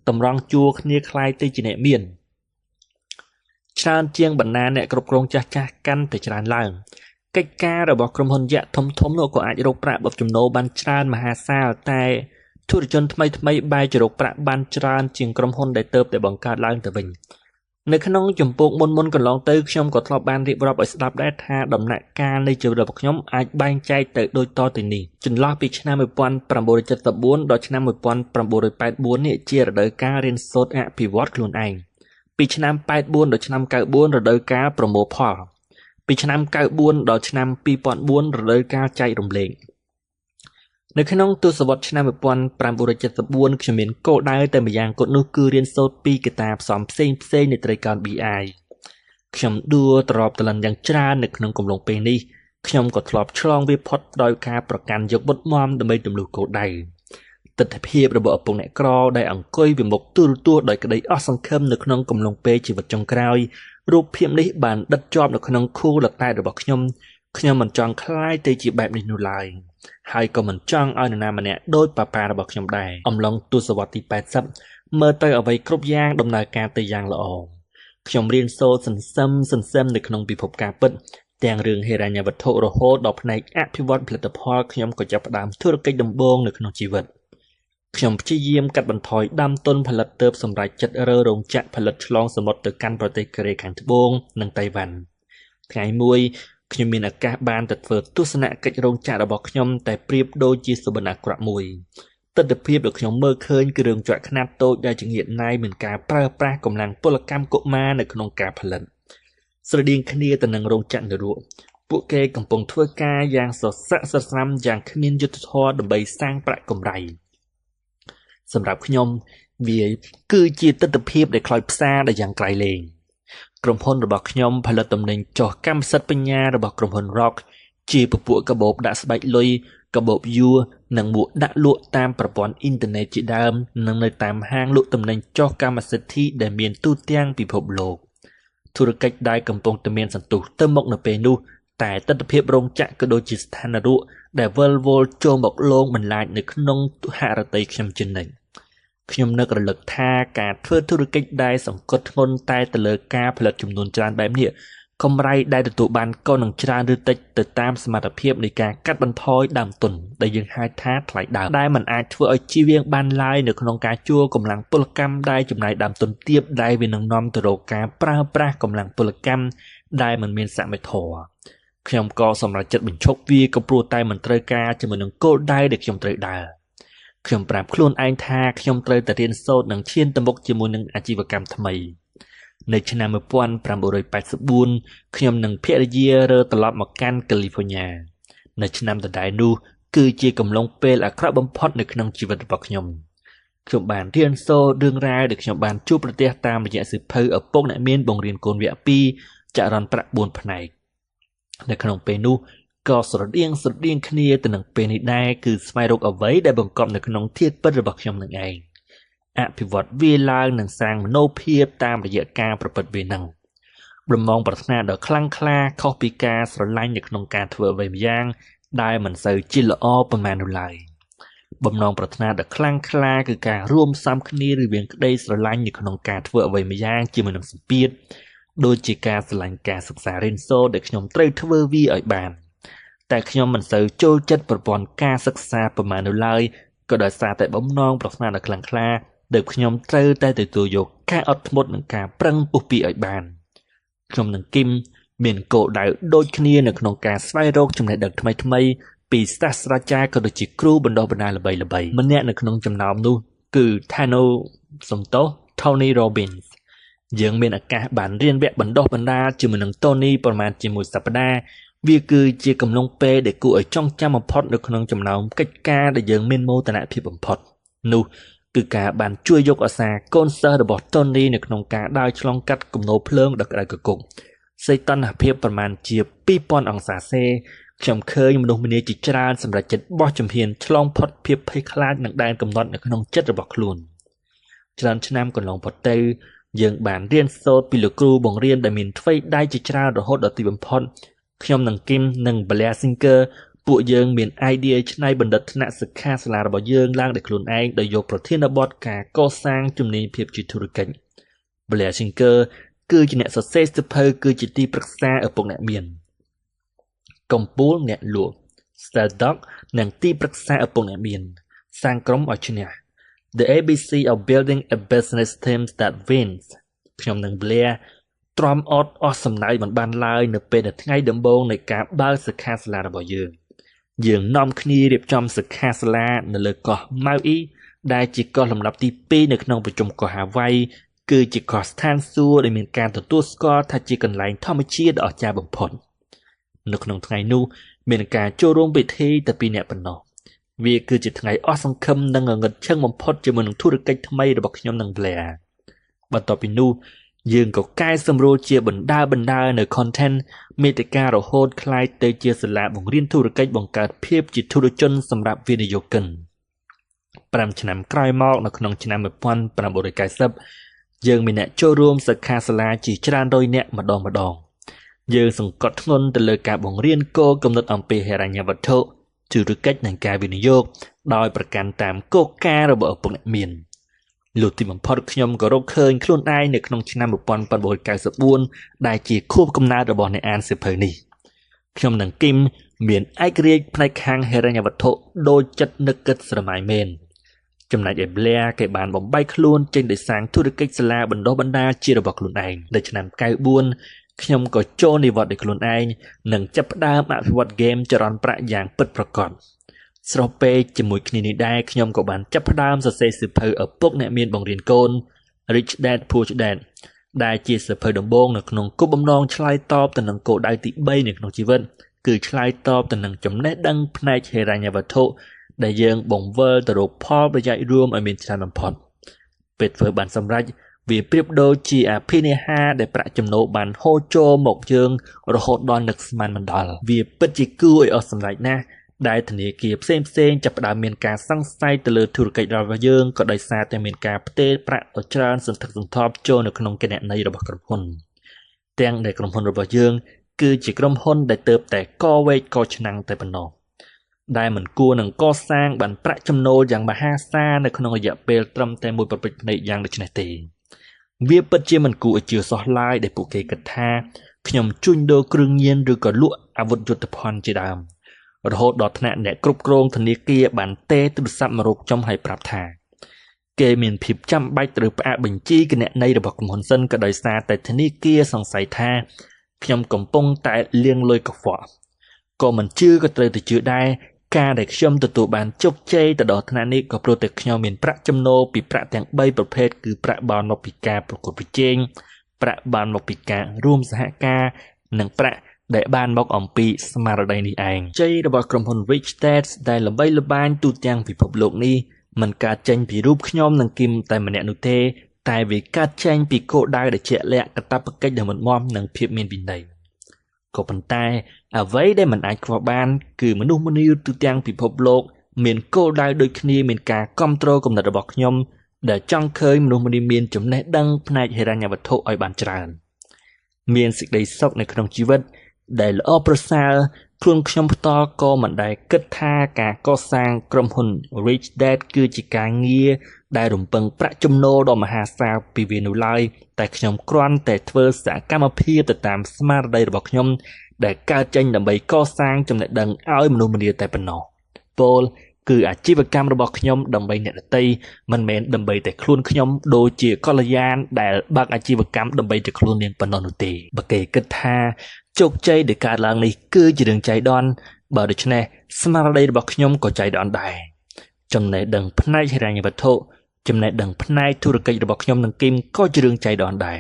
តម្រង់ជួរគ្នាคล้ายទៅជាអ្នកមានច្រើនជាងបណ្ដាអ្នកគ្រប់គ្រងចាស់កាន់តែច្រើនឡើងកិច្ចការរបស់ក្រុមហ៊ុនយក្សធំនោះក៏អាចរកប្រាក់បបចំណូលបានច្រើនមហាសាលតែធុរជនថ្មីបែរជារកប្រាក់បានច្រើនជាងក្រុមហ៊ុនដែលទើបតែបង្កើតឡើងទៅវិញនៅក្នុងចម្ពោះមុនកន្លងទៅខ្ញុំក៏ធ្លាប់បានរៀបរាប់ឲ្យស្ដាប់ដែរថាដំណាក់កាលនៃជីវិតរបស់ខ្ញុំអាចបែងចែកទៅដូចតទៅនេះចន្លោះពីឆ្នាំ1974ដល់ឆ្នាំ1984នេះជារដូវកាលរៀនសូត្រអភិវឌ្ឍខ្លួនឯងពីឆ្នាំ84ដល់ឆ្នាំ94រដូវកាលប្រមូលផលពីឆ្នាំ94ដល់ឆ្នាំ2004រដូវកាលចែករំលែកនៅក្នុងទសវត្សរ៍ឆ្នាំ1974ខ្ញុំមានគោលដៅតែម្យ៉ាងគត់នោះគឺរៀនសូត្រពីកត្តាផ្សំផ្សេងនៃត្រីកោណ BI ខ្ញុំដួលត្រឡប់ទៅឡើងយ៉ាងច្រើននៅក្នុងកំឡុងពេលនេះខ្ញុំក៏ធ្លាប់ឆ្លងវាផុតដោយការប្រកាន់យកបុតមមដើម្បីទម្លុះគោលដៅទិដ្ឋភាពរបស់ឪពុកអ្នកក្រដែលអង្គុយវិមុខទូរទស្សន៍ដោយក្តីអស់សង្ឃឹមនៅក្នុងកំឡុងពេលជីវិតចុងក្រោយរូបភាពនេះបានដិតជាប់នៅក្នុងខួរលតែរបស់ខ្ញុំមិនចង់ខ្លាយទៅជាបែបនេះនោះឡើយហើយក៏មិនចង់ឲ្យនរណាម្នាក់ដូចប៉ាប៉ារបស់ខ្ញុំដែរអំឡុងទសវត្សរ៍ទី80មើលទៅអ្វីគ្រប់យ៉ាងដំណើរការទៅយ៉ាងល្អខ្ញុំរៀនសូត្រសន្សឹមនៅក្នុងពិភពការពិតទាំងរឿងហិរញ្ញវត្ថុរហូតដល់ផ្នែកអភិវឌ្ឍផលិតផលខ្ញុំក៏ចាប់ផ្ដើមធុរកិច្ចដំបូងនៅក្នុងជីវិតខ្ញុំព្យាយាមកាត់បន្ថយដើមទុនផលិតទើបសម្រេចចិត្តរើរោងចក្រផលិតឆ្លងសមុទ្រទៅកាន់ប្រទេសកូរ៉េខាងត្បូងនិងតៃវ៉ាន់ថ្ងៃមួយខ្ញុំមានឱកាសបានទៅធ្វើទស្សនកិច្ចរោងចក្ររបស់ខ្ញុំតែប្រៀបដូចជាសុបិនអាក្រក់មួយទស្សនវិជ្ជាដែលខ្ញុំមើលឃើញគឺរោងចក្រខ្នាតតូចដែលជាងាកណាយមានការប្រើប្រាស់កម្លាំងពលកម្មកុមារនៅក្នុងការផលិតស្រដៀងគ្នាទៅនឹងរោងចក្រនរកពួកគេកំពុងធ្វើការយ៉ាងសស្រាក់សស្រាំយ៉ាងគ្មានយុត្តិធម៌ដើម្បីសាងប្រាក់កម្រៃសម្រាប់ខ្ញុំវាគឺជាទស្សនវិជ្ជាដែលខ្លោចផ្សាដែលយ៉ាងក្រៃលែងក្រុមហ៊ុនរបស់ខ្ញុំផលិតទំនិញចុះកម្មសិទ្ធិបញ្ញារបស់ក្រុមហ៊ុន Rock ជាពពួកកាបូបដាក់ស្បែកលុយកាបូបយួរនិងមួកដាក់លក់តាមប្រព័ន្ធអ៊ីនធឺណិតជាដើមនិងនៅតាមហាងលក់ទំនិញចុះកម្មសិទ្ធិដែលមានទូទាំងពិភពលោកធុរកិច្ចដែលកំពុងតែមានសន្ទុះទៅមុខនៅពេលនោះតែទស្សនវិជ្ជារោងចក្រក៏ដូចជាស្ថានរកដែលវិលវល់ចូលមកលងបន្លាចនៅក្នុងហឫទ័យខ្ញុំជានិច្ចខ្ញុំនឹករលឹកថាការធ្វើធុរកិច្ចដែលសង្កត់ធ្ងន់តែទៅលើការផលិតចំនួនច្រើនបែបនេះកម្រៃដែលទទួលបានក៏នឹងច្រើនឬតិចទៅតាមសមត្ថភាពនៃការកាត់បន្ថយដើមទុនដែលយើងហៅថាថ្លៃដើមដែលมันអាចធ្វើឲ្យជីវៀងបានឡើយនៅក្នុងការជួលកម្លាំងពលកម្មដែលចំណាយដើមទុនទាបដែលវានឹងនាំទៅរកការប្រើប្រាស់កម្លាំងពលកម្មដែលមិនមានសមត្ថភាពខ្ញុំក៏សម្រេចចិត្តបញ្ឈប់វាក៏ព្រោះតែមិនត្រូវការជាមួយនឹងគោលដៅដែលខ្ញុំត្រូវដើរខ្ញុំប្រាប់ខ្លួនឯងថាខ្ញុំត្រូវតែរៀនសូត្រនិងឈានទៅមុខជាមួយនឹងអាជីវកម្មថ្មីនៅឆ្នាំ1984ខ្ញុំនិងភរិយារើត្រឡប់មកកាន់កាលីហ្វ័រញ៉ានៅឆ្នាំដដែលនោះគឺជាកំឡុងពេលអាក្រក់បំផុតនៅក្នុងជីវិតរបស់ខ្ញុំបានរៀនសូត្ររឿងរ៉ាវដែលខ្ញុំបានជួបប្រទះតាមរយៈសៀវភៅឪពុកអ្នកមានបង្រៀនកូនវគ្គ2ចរន្តប្រាក់4ផ្នែកនៅក្នុងពេលនោះក៏ស្រដៀងគ្នាទៅនឹងពេលនេះដែរគឺស្វែងរកអ្វីដែលបង្កប់នៅក្នុងធាតុពិតរបស់ខ្ញុំនឹងឯង អភិវឌ្ឍវាឡើងនិងសាងមនោភាពតាមរយៈការប្រព្រឹត្តវានឹងបំណងប្រាថ្នាដ៏ខ្លាំងក្លាខុសពីការស្រឡាញ់នៅក្នុងការធ្វើអ្វីម្យ៉ាងដែលមិនសូវជាល្អប៉ុន្មាននោះឡើយបំណងប្រាថ្នាដ៏ខ្លាំងក្លាគឺការរួមផ្សំគ្នារវាងក្តីស្រឡាញ់នៅក្នុងការធ្វើអ្វីម្យ៉ាងជាមួយនឹងសម្ពាធដូចជាការស្រឡាញ់ការសិក្សារៀនសូត្រដែលខ្ញុំត្រូវធ្វើវាឲ្យបានតែខ្ញុំមិនសូវចូលចិត្តប្រព័ន្ធការសិក្សាប៉ុន្មាននោះឡើយក៏ដោយសារតែបំណងប្រាថ្នាដ៏ខ្លាំងក្លាដែលខ្ញុំត្រូវតែទទួលយកការអត់ធ្មត់និងការប្រឹងពុះពីឲ្យបានខ្ញុំនិងគឹមមានគោលដៅដូចគ្នានៅក្នុងការស្វែងរកចំណេះដឹងថ្មីៗពីសាស្ត្រាចារ្យក៏ដូចជាគ្រូបណ្ដុះបណ្ដាលល្បីៗម្នាក់នៅក្នុងចំណោមនោះគឺ Tony Robbins យើងមានឱកាសបានរៀនវគ្គបណ្ដុះបណ្ដាលជាមួយនឹង Tony ប្រហែលជាមួយសប្ដាហ៍វាគឺជាកំឡុងពេលដែលគួរឲ្យចងចាំបំផុតនៅក្នុងចំណោមកិច្ចការដែលយើងមានមោទនភាពបំផុតនោះគឺការបានជួយយកអាសាកូនសិស្សរបស់ Tony នៅក្នុងការដើរឆ្លងកាត់គំនរភ្លើងដ៏ក្តៅគគុកសីតុណ្ហភាពប្រមាណជា 2000 អង្សាសេខ្ញុំឃើញមនុស្សម្នាជាច្រើនសម្រាប់ចិត្តបោះជំហានឆ្លងផុតភាពភ័យខ្លាចនឹងដែនកំណត់នៅក្នុងចិត្តរបស់ខ្លួនច្រើនឆ្នាំកន្លងផុតទៅយើងបានរៀនសូត្រពីលោកគ្រូបង្រៀនដែលមានថ្វីដៃជាច្រើនរហូតដល់ទីបំផុតខ្ញុំនិងគឹមនិង Blair Singer ពួកយើងមាន idea ច្នៃបណ្ឌិតថ្នាក់សិក្ខាសាលារបស់យើងឡើងដោយខ្លួនឯងដោយយកប្រធានបទការកសាងជំនាញភាពជាធុរកិច្ច Blair Singer គឺជាអ្នកសរសេរសៀវភៅគឺជាទីប្រឹក្សាឪពុកអ្នកមានកំពូលអ្នកលក់ Startup និងទីប្រឹក្សាឪពុកអ្នកមានសាងក្រុមឲ្យឈ្នះ The ABC of Building a Business Team That Wins ខ្ញុំនិង Blair ទ្រាំអត់អស់សំណើចមិនបានឡើយនៅពេលដែលថ្ងៃដំបូងនៃការបើកសិក្ខាសាលារបស់យើងនាំគ្នារៀបចំសិក្ខាសាលានៅលើកោះ Maui ដែលជាកោះលំដាប់ទី2នៅក្នុងប្រជុំកោះ Hawaii គឺជាកោះស្ថានសួគ៌ដែលមានការទទួលស្គាល់ថាជាកន្លែងធម្មជាតិដ៏អស្ចារ្យបំផុតនៅក្នុងថ្ងៃនោះមានការចូលរួមពិធីតែ2នាក់ប៉ុណ្ណោះវាគឺជាថ្ងៃអស់សង្ឃឹមនិងងងឹតឈឹងបំផុតជាមួយនឹងធុរកិច្ចថ្មីរបស់ខ្ញុំនិង Blair បន្ទាប់ពីនោះយើងក៏កែសម្រួលជាបណ្ដានៅ content មេតិការហូតคล้ายទៅជាសាលាបង្រៀនធុរកិច្ចបង្កើតភាពជាធុរជនសម្រាប់វិនិយោគិន5ឆ្នាំក្រោយមកនៅក្នុងឆ្នាំ1990យើងមានអ្នកចូលរួមសិក្ខាសាលាជាច្រើនរយនាក់ម្ដងយើងសង្កត់ធ្ងន់ទៅលើការបង្រៀនគោលគំនិតអំពីហិរញ្ញវត្ថុធុរកិច្ចនិងការវិនិយោគដោយប្រកាន់តាមគោលការណ៍របស់ឪពុកអ្នកមានលុះទីបំផុតខ្ញុំក៏រកឃើញខ្លួនឯងនៅក្នុងឆ្នាំ1994ដែលជាខួបកំណើតរបស់អ្នកអានសៀវភៅនេះខ្ញុំនិងគឹមមានឯករាជ្យផ្នែកខាងហិរញ្ញវត្ថុដូចចិត្តនឹកគិតស្រមៃមែនចំណែកឯ Blair គេបានបំបីខ្លួនចេញដោយសាងធុរកិច្ចសាលាបណ្ដុះបណ្ដាលជារបស់ខ្លួនឯងនៅឆ្នាំ94ខ្ញុំក៏ចូលនិវត្តន៍ដោយខ្លួនឯងនិងចាប់ផ្ដើមអភិវឌ្ឍហ្គេមចរន្តប្រាក់យ៉ាងពិតប្រាកដស្របពេលជាមួយគ្នានេះដែរខ្ញុំក៏បានចាប់ផ្ដើមសរសេរសៀវភៅឪពុកអ្នកមានបង្រៀនកូន Rich Dad Poor Dad ដែលជាសៀវភៅដំបូងនៅក្នុងគោលបំណងឆ្លើយតបទៅនឹងគោលដៅទី3នៅក្នុងជីវិតគឺឆ្លើយតបទៅនឹងចំណេះដឹងផ្នែកហិរញ្ញវត្ថុដែលយើងបង្វិលទៅរកផលប្រយោជន៍រួមឲ្យមានច្រើនបំផុតពេលធ្វើបានសម្រេចវាប្រៀបដូចជាអភិនិហាដែលប្រាក់ចំណូលបានហូរចូលមកយើងរហូតដល់នឹកស្មានមិនដល់វាពិតជាគួរឲ្យអស់សម្រេចណាស់ដែលធនាគារផ្សេងចាប់ផ្ដើមមានការសង្ស័យទៅលើធុរកិច្ចរបស់យើងក៏ដោយសារតែមានការផ្ទេរប្រាក់ដ៏ច្រើនសន្ធឹកសន្ធាប់ចូលនៅក្នុងគណនីរបស់ក្រុមហ៊ុនទាំងដែលក្រុមហ៊ុនរបស់យើងគឺជាក្រុមហ៊ុនដែលទើបតែកវែកកឆ្នាំងតែប៉ុណ្ណោះដែលមិនគួរនឹងកសាងបានប្រាក់ចំណូលយ៉ាងមហាសាលនៅក្នុងរយៈពេលត្រឹមតែមួយប្រពេចភ្នែកយ៉ាងដូចនេះទេវាពិតជាមិនគួរឲ្យជឿសោះឡើយដែលពួកគេគិតថាខ្ញុំជួញដូរគ្រឿងញៀនឬក៏លក់អាវុធយុទ្ធភ័ណ្ឌជាដើមរហូតដល់ថ្នាក់អ្នកគ្រប់គ្រងធនាគារបានទេទូរស័ព្ទមករកខ្ញុំឲ្យប្រាប់ថាគេមានភាពចាំបាច់ត្រូវផ្អាកបញ្ជីគណនីរបស់ក្រុមហ៊ុនសិនក៏ដោយសារតែធនាគារសង្ស័យថាខ្ញុំកំពុងតែលាងលុយកខ្វក់ក៏មិនជឿក៏ត្រូវទៅជឿដែរការដែលខ្ញុំទទួលបានជោគជ័យទៅដល់ថ្នាក់នេះក៏ព្រោះតែខ្ញុំមានប្រាក់ចំណូលពីប្រាក់ទាំង3ប្រភេទគឺប្រាក់បានមកពីការប្រកួតប្រជែងប្រាក់បានមកពីការរួមសហការនិងប្រាក់ដែលបានមកអំពីស្មារតីនេះឯងជ័យរបស់ក្រុមហ៊ុន Rich Dad ដែលល្បីល្បាញទូទាំងពិភពលោកនេះមិនកើតចេញពីរូបខ្ញុំនិងគឹមតែម្នាក់នោះទេតែវាកើតចេញពីគោលដៅដែលជាក់លាក់កាតព្វកិច្ចដ៏មុតមាំនិងភាពមានវិន័យក៏ប៉ុន្តែអ្វីដែលមិនអាចខ្វះបានគឺមនុស្សម្នាទូទាំងពិភពលោកមានគោលដៅដូចគ្នាមានការគ្រប់គ្រងគំនិតរបស់ខ្ញុំ ដែលចង់ឃើញមនុស្សម្នាមានចំណេះដឹងផ្នែកហិរញ្ញវត្ថុឲ្យបានច្រើនមានសេចក្តីសុខនៅក្នុងជីវិតដែលល្អប្រសើរខ្លួនខ្ញុំផ្ទាល់ក៏មិនដែលគិតថាការកសាងក្រុមហ៊ុន Rich Dad គឺជាការងារដែលរំពឹងប្រាក់ចំណូលដ៏មហាសាលពីវានោះឡើយតែខ្ញុំគ្រាន់តែធ្វើសកម្មភាពទៅតាមស្មារតីរបស់ខ្ញុំដែលកើតចេញដើម្បីកសាងចំណេះដឹងឲ្យមនុស្សម្នាតែប៉ុណ្ណោះពោលគឺអាជីវកម្មរបស់ខ្ញុំដើម្បីអ្នកដទៃមិនមែនដើម្បីតែខ្លួនខ្ញុំដូចជាកល្យានដែលបើកអាជីវកម្មដើម្បីតែខ្លួននាងប៉ុណ្ណោះនោះទេបើគេគិតថាជោគជ័យដែលកើតឡើងនេះគឺជារឿងចៃដន្យបើដូច្នេះស្មារតីរបស់ខ្ញុំក៏ចៃដន្យដែរចំណេះដឹងផ្នែកហិរញ្ញវត្ថុចំណេះដឹងផ្នែកធុរកិច្ចរបស់ខ្ញុំនិងគីមក៏ជារឿងចៃដន្យដែរ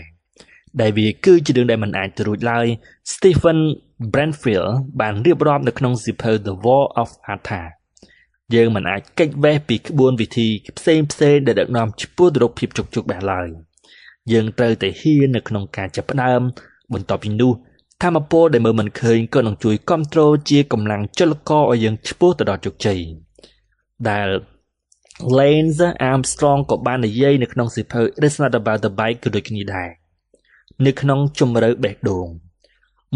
ដែលវាគឺជារឿងដែលមិនអាចទៅរួចឡើយ Stephen Brandfield បានរៀបរាប់នៅក្នុងសៀវភៅ The War of Art ថាយើងមិនអាចកិច្ចវេះពីក្បួនវិធីផ្សេងដែលដឹកនាំឆ្ពោះទៅរកភាពជោគជ័យបានឡើយយើងត្រូវតែហ៊ាននៅក្នុងការចាប់ផ្ដើមបន្ទាប់ពីនោះថាមពលដែលមើលមិនឃើញក៏នឹងជួយគ្រប់គ្រងជាកម្លាំងចលករឲ្យយើងឆ្ពោះទៅដល់ជោគជ័យដែល Lance Armstrong ក៏បាននិយាយនៅក្នុងសៀវភៅ It's Not About the Bike ក៏ដូចគ្នាដែរនៅក្នុងជម្រៅបេះដូង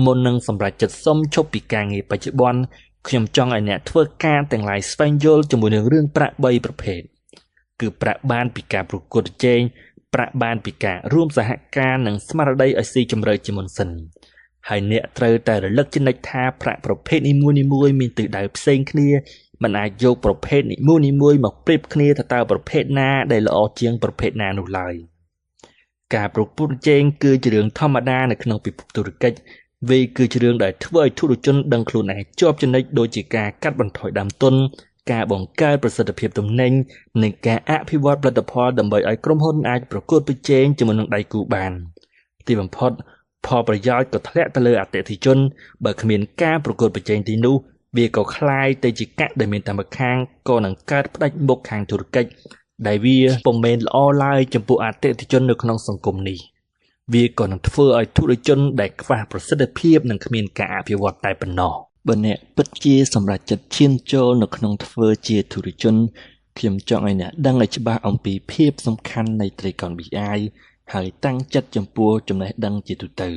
មុននឹងសម្រេចចិត្តសុំឈប់ពីការងារបច្ចុប្បន្នខ្ញុំចង់ឲ្យអ្នកធ្វើការទាំងឡាយស្វែងយល់ជាមួយនឹងរឿងប្រាក់3ប្រភេទគឺប្រាក់បានពីការប្រកួតប្រជែងប្រាក់បានពីការរួមសហការនិងស្មារតីឲ្យស៊ីជម្រៅជាមុនសិនហើយអ្នកត្រូវតែរលឹកជានិច្ចថាប្រាក់ប្រភេទនីមួយៗមានទិសដៅផ្សេងគ្នាមិនអាចយកប្រភេទនីមួយៗមកប្រៀបគ្នាថាតើប្រភេទណាដែលល្អជាងប្រភេទណានោះឡើយការប្រកួតប្រជែងគឺជារឿងធម្មតានៅក្នុងពិភពធុរកិច្ចវាគឺជារឿងដែលធ្វើឲ្យធុរជនដឹងខ្លួនឯងជាប់ចំណិចដូចជាការកាត់បន្ថយដើមទុនការបង្កើតប្រសិទ្ធភាពទំនិញនិងការអភិវឌ្ឍផលិតផលដើម្បីឲ្យក្រុមហ៊ុនអាចប្រកួតប្រជែងជាមួយនឹងដៃគូបានទីបំផុតផលប្រយោជន៍ក៏ធ្លាក់ទៅលើអតិថិជនបើគ្មានការប្រកួតប្រជែងទីនោះវាក៏คล้ายទៅជាកាក់ដែលមានតែម្ខាងក៏នឹងកើតផ្ដាច់មុខខាងធុរកិច្ចដែលវាពុំមែនល្អឡើយចំពោះអតិថិជននៅក្នុងសង្គមនេះវាក៏នឹងធ្វើឲ្យធុរជនដែលខ្វះប្រសិទ្ធភាពនិងគ្មានការអភិវឌ្ឍតែប៉ុណ្ណោះបើអ្នកពិតជាសម្រេចចិត្តឈានចូលនៅក្នុងធ្វើជាធុរជនខ្ញុំចង់ឲ្យអ្នកដឹងឲ្យច្បាស់អំពីភាពសំខាន់នៃត្រីកោណ BI ហើយតាំងចិត្តចំពោះចំណេះដឹងជាទូទៅ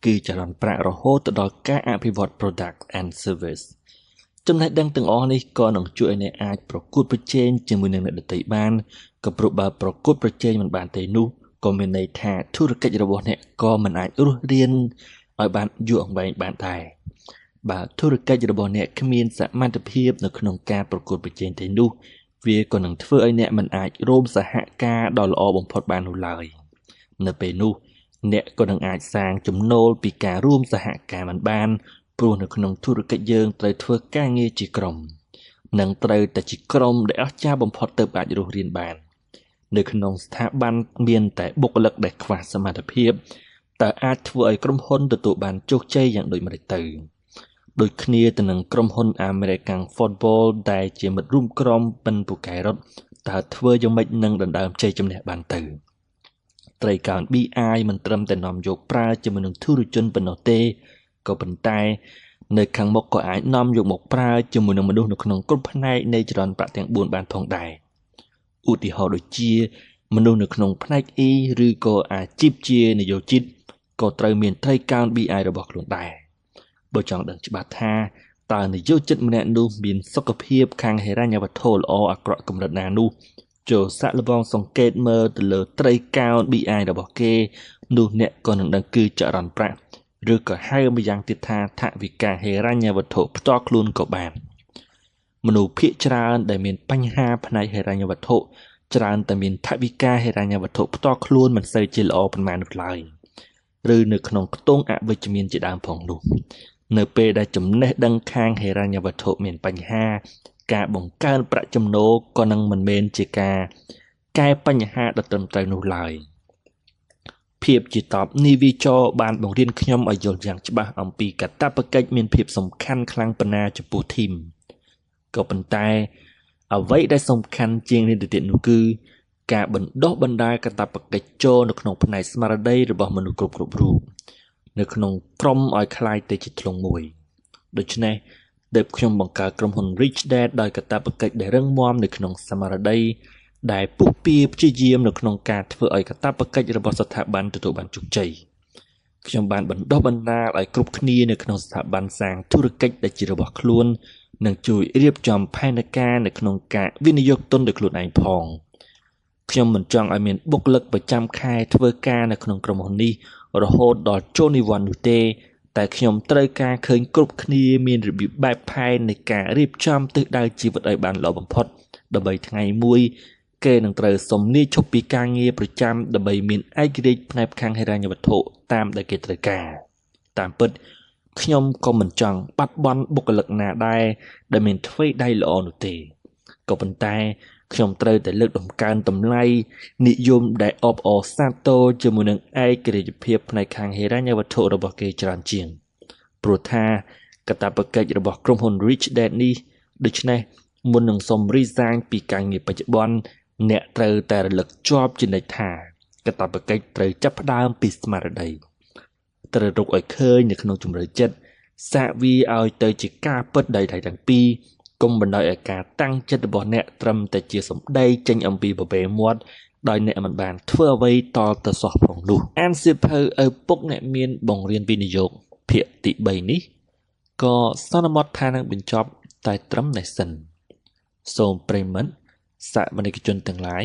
គឺចរន្តប្រាក់រហូតទៅដល់ការអភិវឌ្ឍ product and service ចំណេះដឹងទាំងអស់នេះក៏នឹងជួយឲ្យអ្នកអាចប្រកួតប្រជែងជាមួយនឹងអ្នកដទៃបានក៏ព្រោះបើប្រកួតប្រជែងមិនបានទេនោះក៏មានន័យថាធុរកិច្ចរបស់អ្នកក៏មិនអាចរស់រានឲ្យបានយូរអង្វែងបានដែរបើធុរកិច្ចរបស់អ្នកគ្មានសមត្ថភាពនៅក្នុងការប្រកួតប្រជែងទេនោះវាក៏នឹងធ្វើឲ្យអ្នកមិនអាចរួមសហការដ៏ល្អបំផុតបាននោះឡើយនៅពេលនោះអ្នកក៏នឹងអាចសាងចំណូលពីការរួមសហការមិនបានព្រោះនៅក្នុងធុរកិច្ចយើងត្រូវធ្វើការងារជាក្រុមនិងត្រូវតែជាក្រុមដែលអស្ចារ្យបំផុតទើបអាចរស់រានបាននៅក្នុងស្ថាប័នមានតែបុគ្គលិកដែលខ្វះសមត្ថភាពតើអាចធ្វើឲ្យក្រុមហ៊ុនទទួលបានជោគជ័យយ៉ាងដូចម្តេចទៅដូចគ្នាទៅនឹងក្រុមហ៊ុន American Football ដែលជាមិត្តរួមក្រុមប៉ិនពូកែរត់តើធ្វើយ៉ាងម៉េចនឹងដណ្ដើមជ័យជំនះបានទៅត្រីកោណ BI មិនត្រឹមតែនាំយកប្រើជាមួយនឹងធុរជនប៉ុណ្ណោះទេក៏ប៉ុន្តែនៅខាងមុខក៏អាចនាំយកមកប្រើជាមួយនឹងមនុស្សនៅក្នុងគ្រប់ផ្នែកនៃចរន្តប្រាក់ទាំង4បានផងដែរឧទាហរណ៍ដូចជាមនុស្សនៅក្នុងផ្នែក E ឬក៏អាជីពជានិយោជិតក៏ត្រូវមានត្រីកោណ BI របស់ខ្លួនដែរបើចង់ដឹងច្បាស់ថាតើនិយោជិតម្នាក់នោះមានសុខភាពខាងហិរញ្ញវត្ថុល្អអាក្រក់កម្រិតណានោះចូលសាក់លបងសង្កេតមើលទៅលើត្រីកោណ BI របស់គេនោះអ្នកក៏នឹងដឹងគឺចរន្តប្រាក់ឬក៏ហៅម្យ៉ាងទៀតថាថវិកាហិរញ្ញវត្ថុផ្ទាល់ខ្លួនក៏បានមនុស្សភាគច្រើនដែលមានបញ្ហាផ្នែកហិរញ្ញវត្ថុច្រើនតែមានថវិកាហិរញ្ញវត្ថុផ្ទាល់ខ្លួនមិនសូវជាល្អប៉ុន្មាននោះឡើយឬនៅក្នុងខ្ទង់អវិជ្ជមានជាដើមផងនោះនៅពេលដែលចំណេះដឹងខាងហិរញ្ញវត្ថុមានបញ្ហាការបង្កើនប្រាក់ចំណូលក៏នឹងមិនមែនជាការកែបញ្ហាដ៏ត្រឹមត្រូវនោះឡើយភាពជាតបនីវិចរបានបង្រៀនខ្ញុំឲ្យយល់យ៉ាងច្បាស់អំពីកាតព្វកិច្ចមានភាពសំខាន់ខ្លាំងប៉ុណ្ណាចំពោះធីមក៏ប៉ុន្តែអ្វីដែលសំខាន់ជាងនេះទៅទៀតនោះគឺការបណ្ដុះបណ្ដាលកាតព្វកិច្ចចូលនៅក្នុងផ្នែកស្មារតីរបស់មនុស្សគ្រប់រូបនៅក្នុងក្រុមឲ្យคล้ายទៅជាធ្លុងមួយដូច្នេះទើបខ្ញុំបង្កើតក្រុមហ៊ុន Rich Dad ដោយកាតព្វកិច្ចដែលរឹងមាំនៅក្នុងស្មារតី ដែលពុះពៀព្យាយាមនៅក្នុងការធ្វើឲ្យកាតព្វកិច្ចរបស់ស្ថាប័នទទួលបានជោគជ័យខ្ញុំបានបណ្ដុះបណ្ដាលឲ្យគ្រប់គ្នានៅក្នុងស្ថាប័នសាងធុរកិច្ចដែលជារបស់ខ្លួននិងជួយរៀបចំផែនការនៅក្នុងការវិនិយោគទុនដោយខ្លួនឯងផងខ្ញុំមិនចង់ឲ្យមានបុគ្គលិកប្រចាំខែធ្វើការនៅក្នុងក្រុមហ៊ុននេះរហូតដល់ចូលនិវត្តន៍នោះទេតែខ្ញុំត្រូវការឃើញគ្រប់គ្នាមានរបៀបបែបផែននៃការរៀបចំទិសដៅជីវិតឲ្យបានល្អបំផុតដើម្បីថ្ងៃមួយគេនឹងត្រូវសុំលាឈប់ពីការងារប្រចាំដើម្បីមានឯករាជ្យផ្នែកខាងហិរញ្ញវត្ថុតាមដែលគេត្រូវការតាមពិតខ្ញុំក៏មិនចង់បាត់បង់បុគ្គលិកណាដែរដែលមានថ្វីដៃល្អនោះទេក៏ប៉ុន្តែខ្ញុំត្រូវតែលើកតម្កើងតម្លៃនិយមដែលអបអរសាទរជាមួយនឹងឯករាជ្យភាពផ្នែកខាងហិរញ្ញវត្ថុរបស់គេច្រើនជាងព្រោះថាកាតព្វកិច្ចរបស់ក្រុមហ៊ុន Rich Dad នេះដូច្នេះមុននឹងសុំ resign ពីការងារបច្ចុប្បន្នអ្នកត្រូវតែរលឹកជាប់ជានិច្ចថាកាតព្វកិច្ចត្រូវចាប់ផ្ដើមពីស្មារតីត្រូវរកឲ្យឃើញនៅក្នុងជំរឿចិត្តសាកវាឲ្យទៅជាការពិតដោយដៃទាំងពីរកុំបណ្ដោយឲ្យការតាំងចិត្តរបស់អ្នកត្រឹមតែជាសម្ដីចេញអំពីបបេមាត់ដោយអ្នកមិនបានធ្វើអ្វីតទៅសោះផងនោះអានសៀវភៅឪពុកអ្នកមានបង្រៀនវិនិយោគភាគទី3នេះក៏សន្មតថានឹងបញ្ចប់តែត្រឹមនេះសិនសូមប្រិមិត្តសាមណេរជនទាំងឡាយ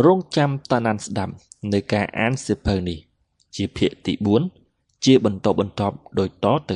រងចាំតាណានស្ដាប់នៅការអានសៀវភៅនេះជាភាគទី4ជាបន្តបន្ទាប់ដូចតទៅ